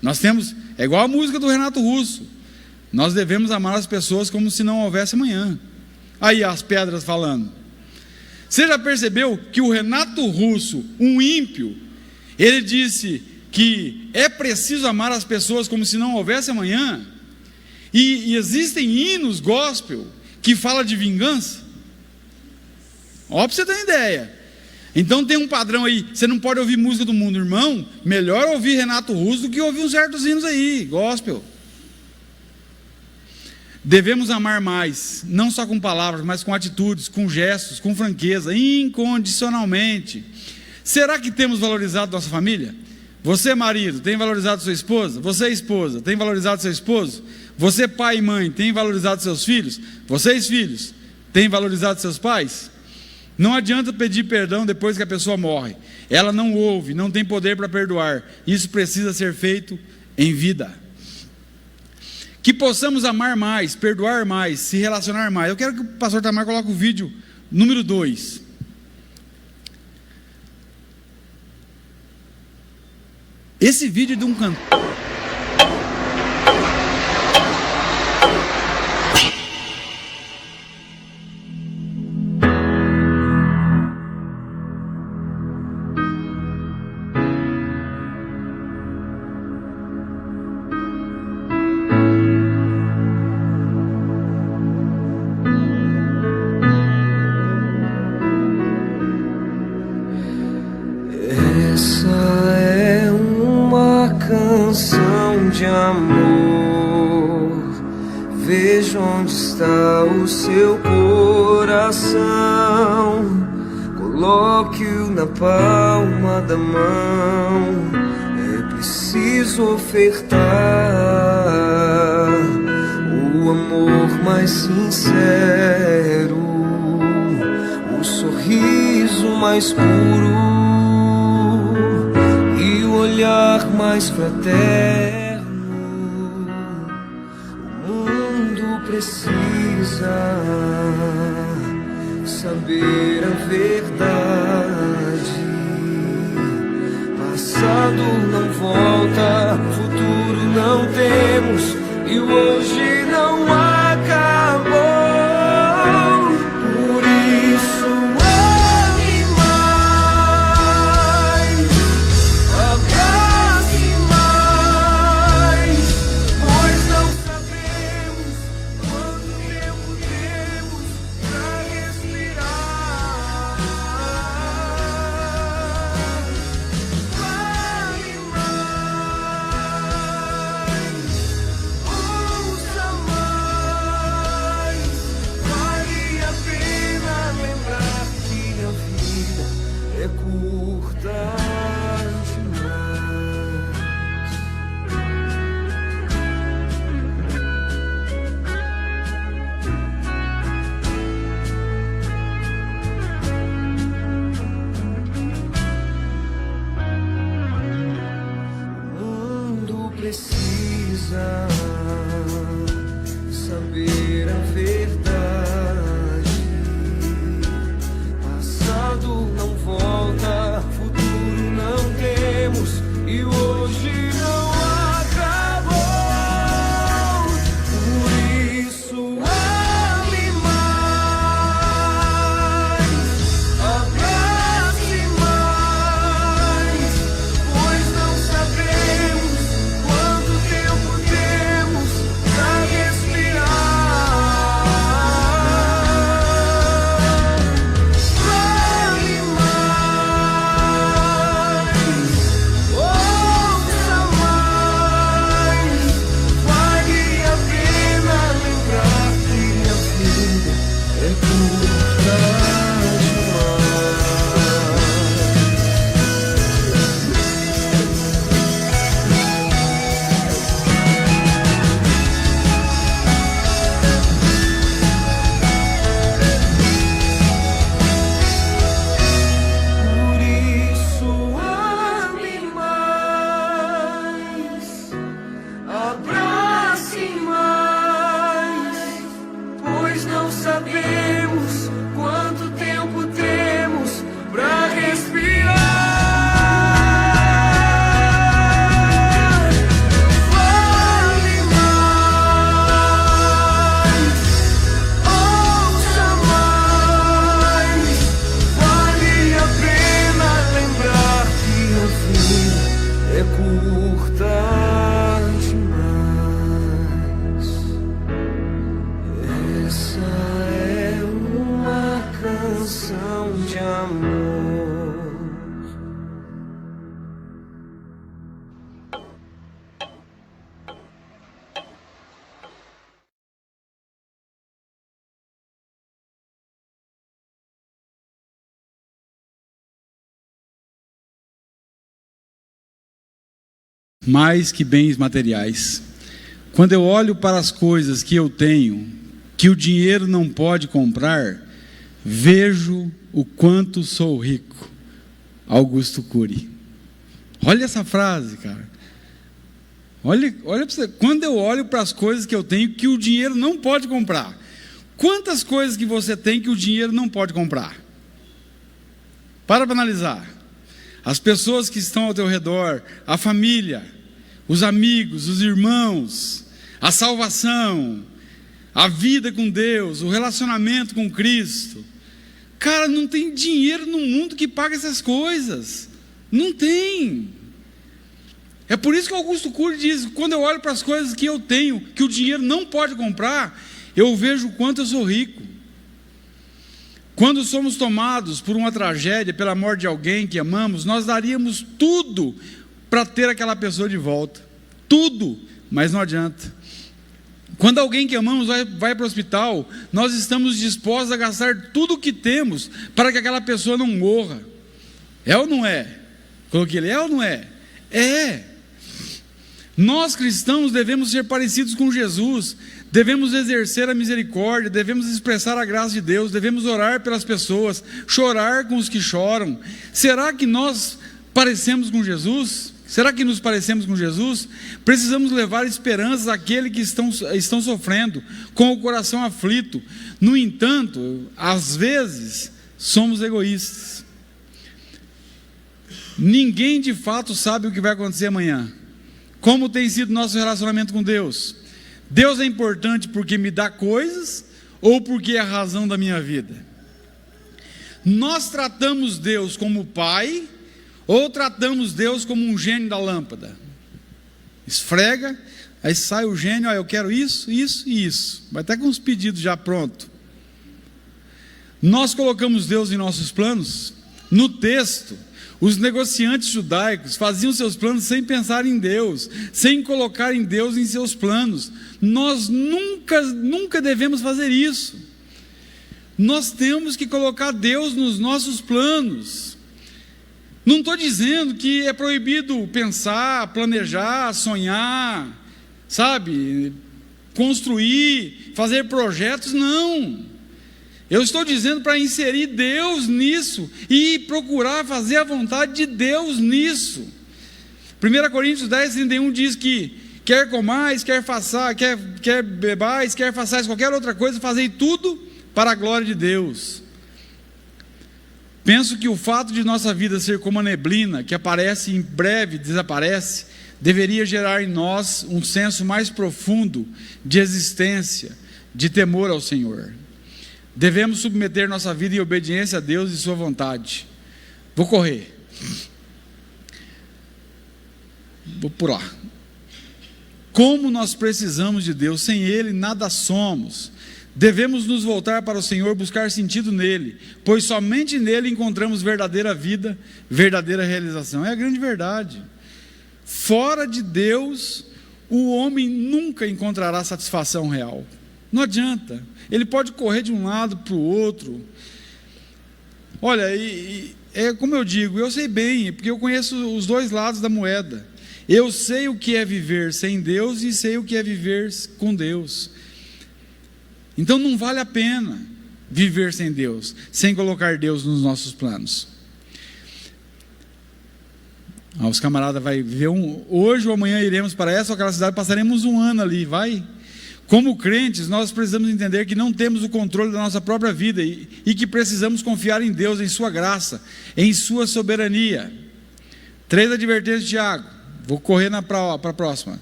Nós temos, é igual a música do Renato Russo, nós devemos amar as pessoas como se não houvesse amanhã. Aí as pedras falando. Você já percebeu que o Renato Russo, um ímpio, ele disse que é preciso amar as pessoas como se não houvesse amanhã? E existem hinos gospel que falam de vingança? Ó, para você ter uma ideia. Então tem um padrão aí, você não pode ouvir música do mundo, irmão. Melhor ouvir Renato Russo do que ouvir uns certos hinos aí, gospel. Devemos amar mais, não só com palavras, mas com atitudes, com gestos, com franqueza, incondicionalmente. Será que temos valorizado nossa família? Você, marido, tem valorizado sua esposa? Você, esposa, tem valorizado seu esposo? Você, pai e mãe, tem valorizado seus filhos? Vocês, filhos, têm valorizado seus pais? Não adianta pedir perdão depois que a pessoa morre. Ela não ouve, não tem poder para perdoar. Isso precisa ser feito em vida. Que possamos amar mais, perdoar mais, se relacionar mais. Eu quero que o pastor Tamar coloque o vídeo número 2. Esse vídeo é de um cantor. De amor, veja onde está o seu coração, coloque-o na palma da mão. É preciso ofertar o amor mais sincero, o sorriso mais puro e o olhar mais fraterno. Precisa saber a verdade. Passado não volta, futuro não temos e o hoje não acabou. Por isso ame mais. sabemos quanto tempo temos pra respirar. Vale mais, ouça mais. Vale a pena lembrar que a vida é curta demais. Essa é uma canção de amor. Mais que bens materiais. Quando eu olho para as coisas que eu tenho, que o dinheiro não pode comprar, vejo o quanto sou rico. Augusto Cury. Olha essa frase, cara. Olha para você. Quando eu olho para as coisas que eu tenho, que o dinheiro não pode comprar. Quantas coisas que você tem que o dinheiro não pode comprar? Para analisar. As pessoas que estão ao teu redor, a família, os amigos, os irmãos, a salvação, a vida com Deus, o relacionamento com Cristo. Cara, não tem dinheiro no mundo que pague essas coisas. Não tem. É por isso que Augusto Cury diz: quando eu olho para as coisas que eu tenho, que o dinheiro não pode comprar, eu vejo o quanto eu sou rico. Quando somos tomados por uma tragédia, pela morte de alguém que amamos, nós daríamos tudo para ter aquela pessoa de volta. Tudo, mas não adianta. Quando alguém que amamos vai para o hospital, nós estamos dispostos a gastar tudo o que temos para que aquela pessoa não morra. É ou não é? Coloquei ele, é ou não é? É. Nós cristãos devemos ser parecidos com Jesus, devemos exercer a misericórdia, devemos expressar a graça de Deus, devemos orar pelas pessoas, chorar com os que choram. Será que nós parecemos com Jesus? Será que nos parecemos com Jesus? Precisamos levar esperanças àqueles que estão sofrendo, com o coração aflito. No entanto, às vezes, somos egoístas. Ninguém de fato sabe o que vai acontecer amanhã. Como tem sido nosso relacionamento com Deus? Deus é importante porque me dá coisas ou porque é a razão da minha vida? Nós tratamos Deus como Pai ou tratamos Deus como um gênio da lâmpada? Esfrega, aí sai o gênio, eu quero isso, isso e isso. Vai até com os pedidos já pronto. Nós colocamos Deus em nossos planos. No texto, os negociantes judaicos faziam seus planos sem pensar em Deus, sem colocar em Deus em seus planos. Nós nunca devemos fazer isso. Nós temos que colocar Deus nos nossos planos. Não estou dizendo que é proibido pensar, planejar, sonhar, sabe, construir, fazer projetos, não. Eu estou dizendo para inserir Deus nisso e procurar fazer a vontade de Deus nisso. 1 Coríntios 10, 31 diz que quer comais, quer bebais, quer façais qualquer outra coisa, fazei tudo para a glória de Deus. Penso que o fato de nossa vida ser como a neblina, que aparece e em breve desaparece, deveria gerar em nós um senso mais profundo de existência, de temor ao Senhor. Devemos submeter nossa vida em obediência a Deus e sua vontade. Vou correr. Vou pular. Como nós precisamos de Deus, sem Ele nada somos. Devemos nos voltar para o Senhor, buscar sentido nele, pois somente nele encontramos verdadeira vida, verdadeira realização. É a grande verdade. Fora de Deus, o homem nunca encontrará satisfação real. Não adianta. Ele pode correr de um lado para o outro. Olha, é como eu digo, eu sei bem, porque eu conheço os dois lados da moeda. Eu sei o que é viver sem Deus e sei o que é viver com Deus. Então não vale a pena viver sem Deus, sem colocar Deus nos nossos planos. Os camaradas vão viver hoje ou amanhã iremos para essa ou aquela cidade, passaremos um ano ali, vai? Como crentes, nós precisamos entender que não temos o controle da nossa própria vida e que precisamos confiar em Deus, em sua graça, em sua soberania. 3 advertências de Tiago. Vou correr para a próxima.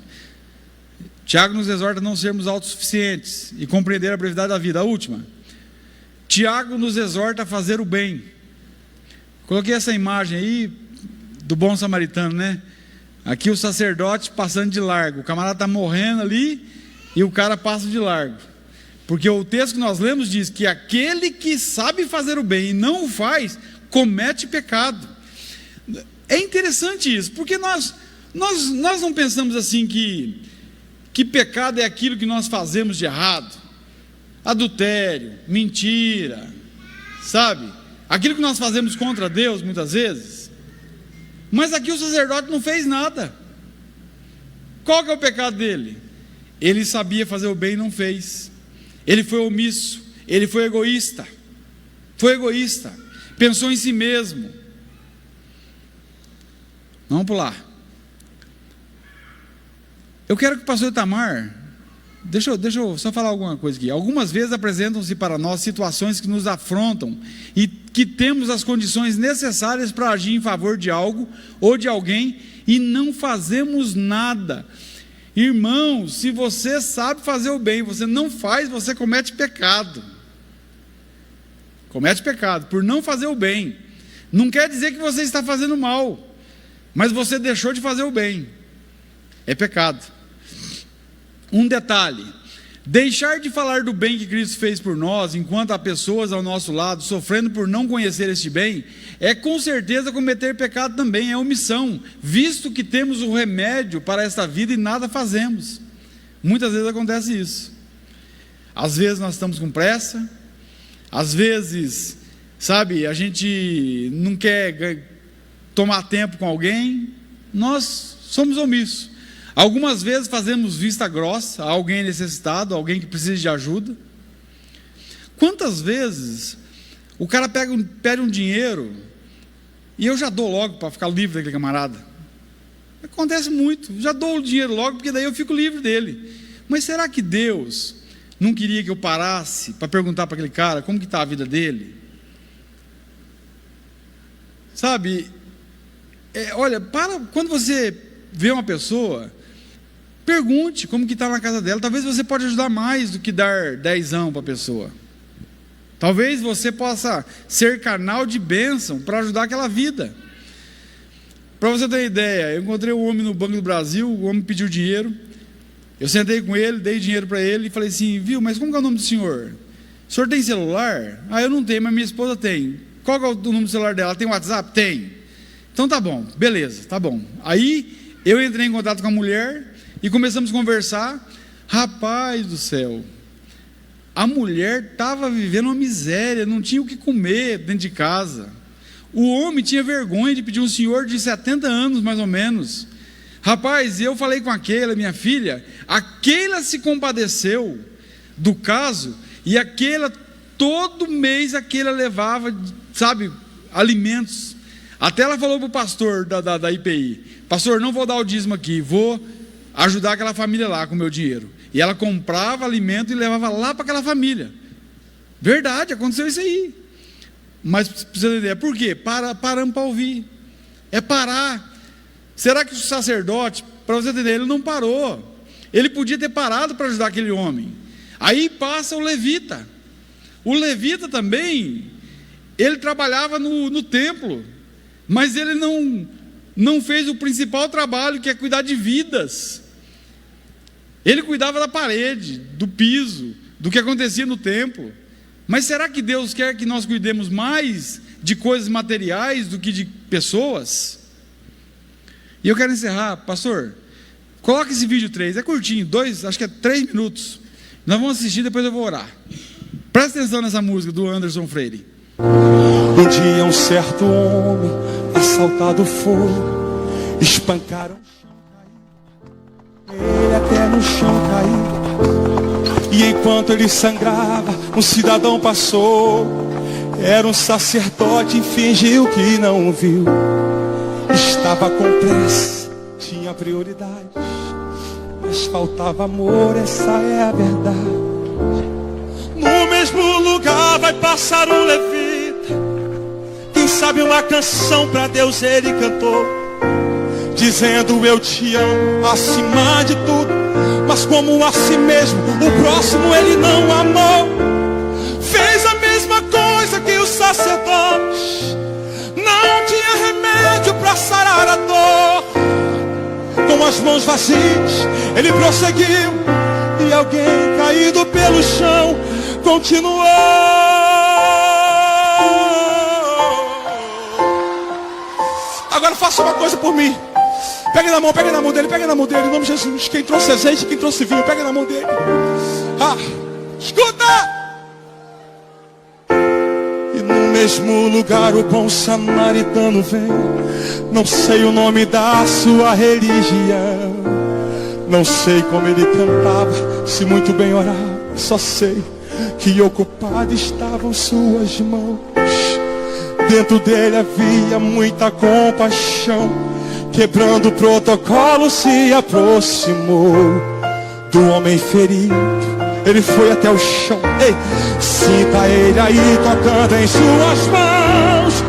Tiago nos exorta a não sermos autossuficientes e compreender a brevidade da vida. A última. Tiago nos exorta a fazer o bem. Coloquei essa imagem aí do bom samaritano, né? Aqui o sacerdote passando de largo. O camarada está morrendo ali e o cara passa de largo. Porque o texto que nós lemos diz que aquele que sabe fazer o bem e não o faz, comete pecado. É interessante isso, porque nós não pensamos assim que pecado é aquilo que nós fazemos de errado. Adultério, mentira, sabe? Aquilo que nós fazemos contra Deus muitas vezes. Mas aqui o sacerdote não fez nada. Qual que é o pecado dele? Ele sabia fazer o bem e não fez. Ele foi omisso, ele foi egoísta. Pensou em si mesmo. Vamos pular. Eu quero que o pastor Itamar, deixa eu só falar alguma coisa aqui. Algumas vezes apresentam-se para nós situações que nos afrontam e que temos as condições necessárias para agir em favor de algo ou de alguém e não fazemos nada. Irmãos, se você sabe fazer o bem, você não faz, você comete pecado. Comete pecado por não fazer o bem. Não quer dizer que você está fazendo mal, mas você deixou de fazer o bem. É pecado. Um detalhe: deixar de falar do bem que Cristo fez por nós, enquanto há pessoas ao nosso lado sofrendo por não conhecer este bem, é com certeza cometer pecado também, é omissão, visto que temos o remédio para esta vida e nada fazemos. Muitas vezes acontece isso. Às vezes nós estamos com pressa, às vezes, sabe, a gente não quer tomar tempo com alguém, nós somos omissos. Algumas vezes fazemos vista grossa a alguém necessitado, a alguém que precisa de ajuda. Quantas vezes o cara pede um dinheiro e eu já dou logo para ficar livre daquele camarada? Acontece muito, já dou o dinheiro logo porque daí eu fico livre dele. Mas será que Deus não queria que eu parasse para perguntar para aquele cara como que está a vida dele? Sabe, olha, quando você vê uma pessoa, pergunte como que está na casa dela. Talvez você pode ajudar mais do que dar 10 para a pessoa. Talvez você possa ser canal de bênção para ajudar aquela vida. Para você ter ideia, eu encontrei um homem no Banco do Brasil, o homem pediu dinheiro, eu sentei com ele, dei dinheiro para ele e falei assim: viu, mas como que é o nome do senhor? O senhor tem celular? Ah, eu não tenho, mas minha esposa tem. Qual que é o número do celular dela? Tem WhatsApp? Tem. Então tá bom, beleza, tá bom. Aí eu entrei em contato com a mulher e começamos a conversar. Rapaz do céu, a mulher estava vivendo uma miséria, não tinha o que comer dentro de casa. O homem tinha vergonha de pedir um senhor de 70 anos mais ou menos. Rapaz, eu falei com a Keila, minha filha, a Keila se compadeceu do caso, e a Keila, todo mês a Keila levava, sabe, alimentos. Até ela falou para o pastor da IPI: pastor, não vou dar o dízimo aqui, vou ajudar aquela família lá com o meu dinheiro. E ela comprava alimento e levava lá para aquela família. Verdade, aconteceu isso aí. Mas precisa ter ideia, por quê? Paramos para ouvir. É parar. Será que o sacerdote, para você entender, ele não parou? Ele podia ter parado para ajudar aquele homem. Aí passa o levita. O levita também, ele trabalhava no templo, mas ele não fez o principal trabalho, que é cuidar de vidas. Ele cuidava da parede, do piso, do que acontecia no templo. Mas será que Deus quer que nós cuidemos mais de coisas materiais do que de pessoas? E eu quero encerrar, pastor, coloca esse vídeo 3, é curtinho, acho que é 3 minutos. Nós vamos assistir, depois eu vou orar. Presta atenção nessa música do Anderson Freire. Um dia um certo homem assaltado foi, espancaram ele até no chão caiu. E enquanto ele sangrava, um cidadão passou. Era um sacerdote e fingiu que não viu. Estava com pressa, tinha prioridade, mas mas faltava amor, essa é a verdade. No mesmo lugar vai passar um levita. Quem sabe uma canção pra Deus ele cantou, dizendo eu te amo acima de tudo. Mas como a si mesmo, o próximo ele não amou. Fez a mesma coisa que o sacerdote. Não tinha remédio pra sarar a dor. Com as mãos vazias ele prosseguiu, e alguém caído pelo chão continuou. Agora faça uma coisa por mim. Pega na mão dele, pega na mão dele, em nome de Jesus. Quem trouxe azeite, quem trouxe vinho, pega na mão dele. Escuta! E no mesmo lugar o bom samaritano vem. Não sei o nome da sua religião, não sei como ele cantava, se muito bem orava. Só sei que ocupadas estavam suas mãos. Dentro dele havia muita compaixão. Quebrando o protocolo se aproximou do homem ferido. Ele foi até o chão. Ei, sinta ele aí tocando em suas mãos.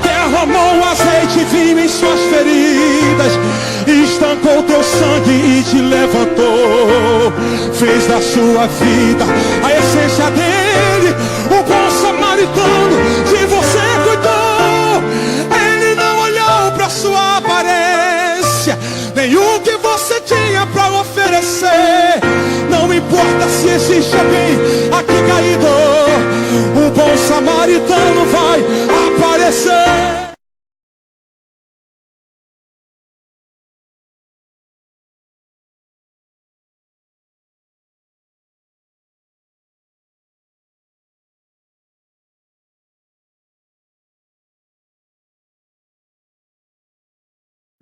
Derramou azeite e vinho em suas feridas. Estancou teu sangue e te levantou. Fez da sua vida a essência dele. O bom samaritano de você cuidou. Ele não olhou para sua aparência, nem o que você tinha para oferecer. Não importa se existe alguém aqui caído, o bom samaritano vai aparecer.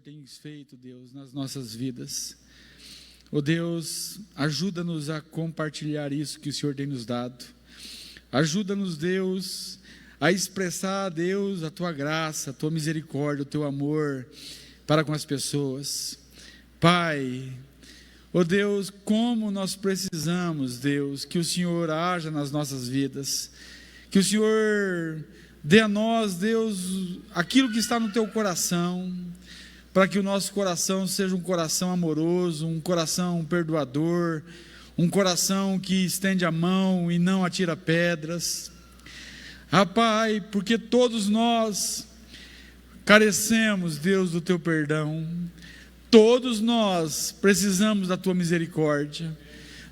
Tens feito, Deus, nas nossas vidas. Oh Deus, ajuda-nos a compartilhar isso que o Senhor tem nos dado. Ajuda-nos, Deus, a expressar, Deus, a Tua graça, a Tua misericórdia, o Teu amor para com as pessoas. Pai, oh Deus, como nós precisamos, Deus, que o Senhor haja nas nossas vidas. Que o Senhor dê a nós, Deus, aquilo que está no Teu coração, para que o nosso coração seja um coração amoroso, um coração perdoador, um coração que estende a mão e não atira pedras. Pai, porque todos nós carecemos, Deus, do Teu perdão, todos nós precisamos da Tua misericórdia.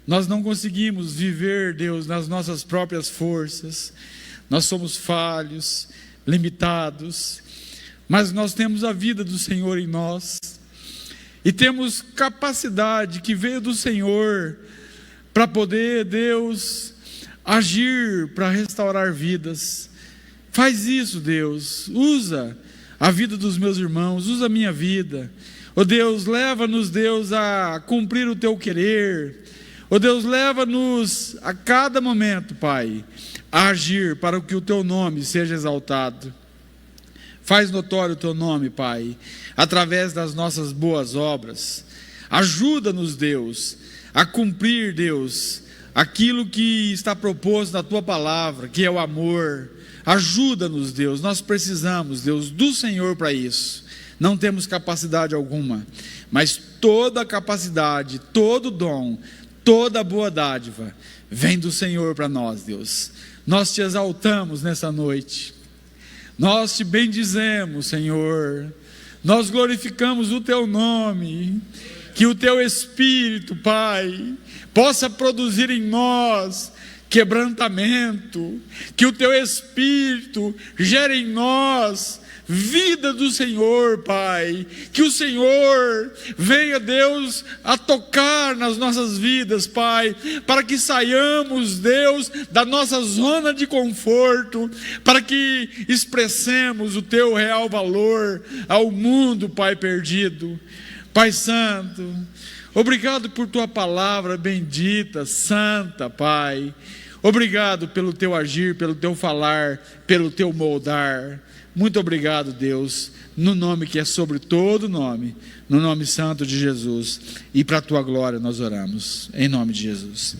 Nós não conseguimos viver, Deus, nas nossas próprias forças. Nós somos falhos, limitados, mas nós temos a vida do Senhor em nós, e temos capacidade que veio do Senhor, para poder, Deus, agir, para restaurar vidas. Faz isso, Deus, usa a vida dos meus irmãos, usa a minha vida. Oh Deus, leva-nos, Deus, a cumprir o Teu querer. Oh Deus, leva-nos a cada momento, Pai, a agir para que o Teu nome seja exaltado. Faz notório o Teu nome, Pai, através das nossas boas obras. Ajuda-nos, Deus, a cumprir, Deus, aquilo que está proposto na Tua palavra, que é o amor. Ajuda-nos, Deus, nós precisamos, Deus, do Senhor para isso. Não temos capacidade alguma, mas toda a capacidade, todo dom, toda boa dádiva vem do Senhor para nós, Deus. Nós Te exaltamos nessa noite. Nós Te bendizemos, Senhor. Nós glorificamos o Teu nome. Que o Teu Espírito, Pai, possa produzir em nós quebrantamento. Que o Teu Espírito gere em nós vida do Senhor, Pai. Que o Senhor venha, Deus, a tocar nas nossas vidas, Pai, para que saiamos, Deus, da nossa zona de conforto, para que expressemos o Teu real valor ao mundo, Pai, perdido. Pai Santo, obrigado por Tua palavra bendita, santa, Pai. Obrigado pelo teu agir, pelo teu falar, pelo teu moldar. Muito obrigado, Deus, no nome que é sobre todo nome, no nome santo de Jesus. E para a tua glória nós oramos, em nome de Jesus.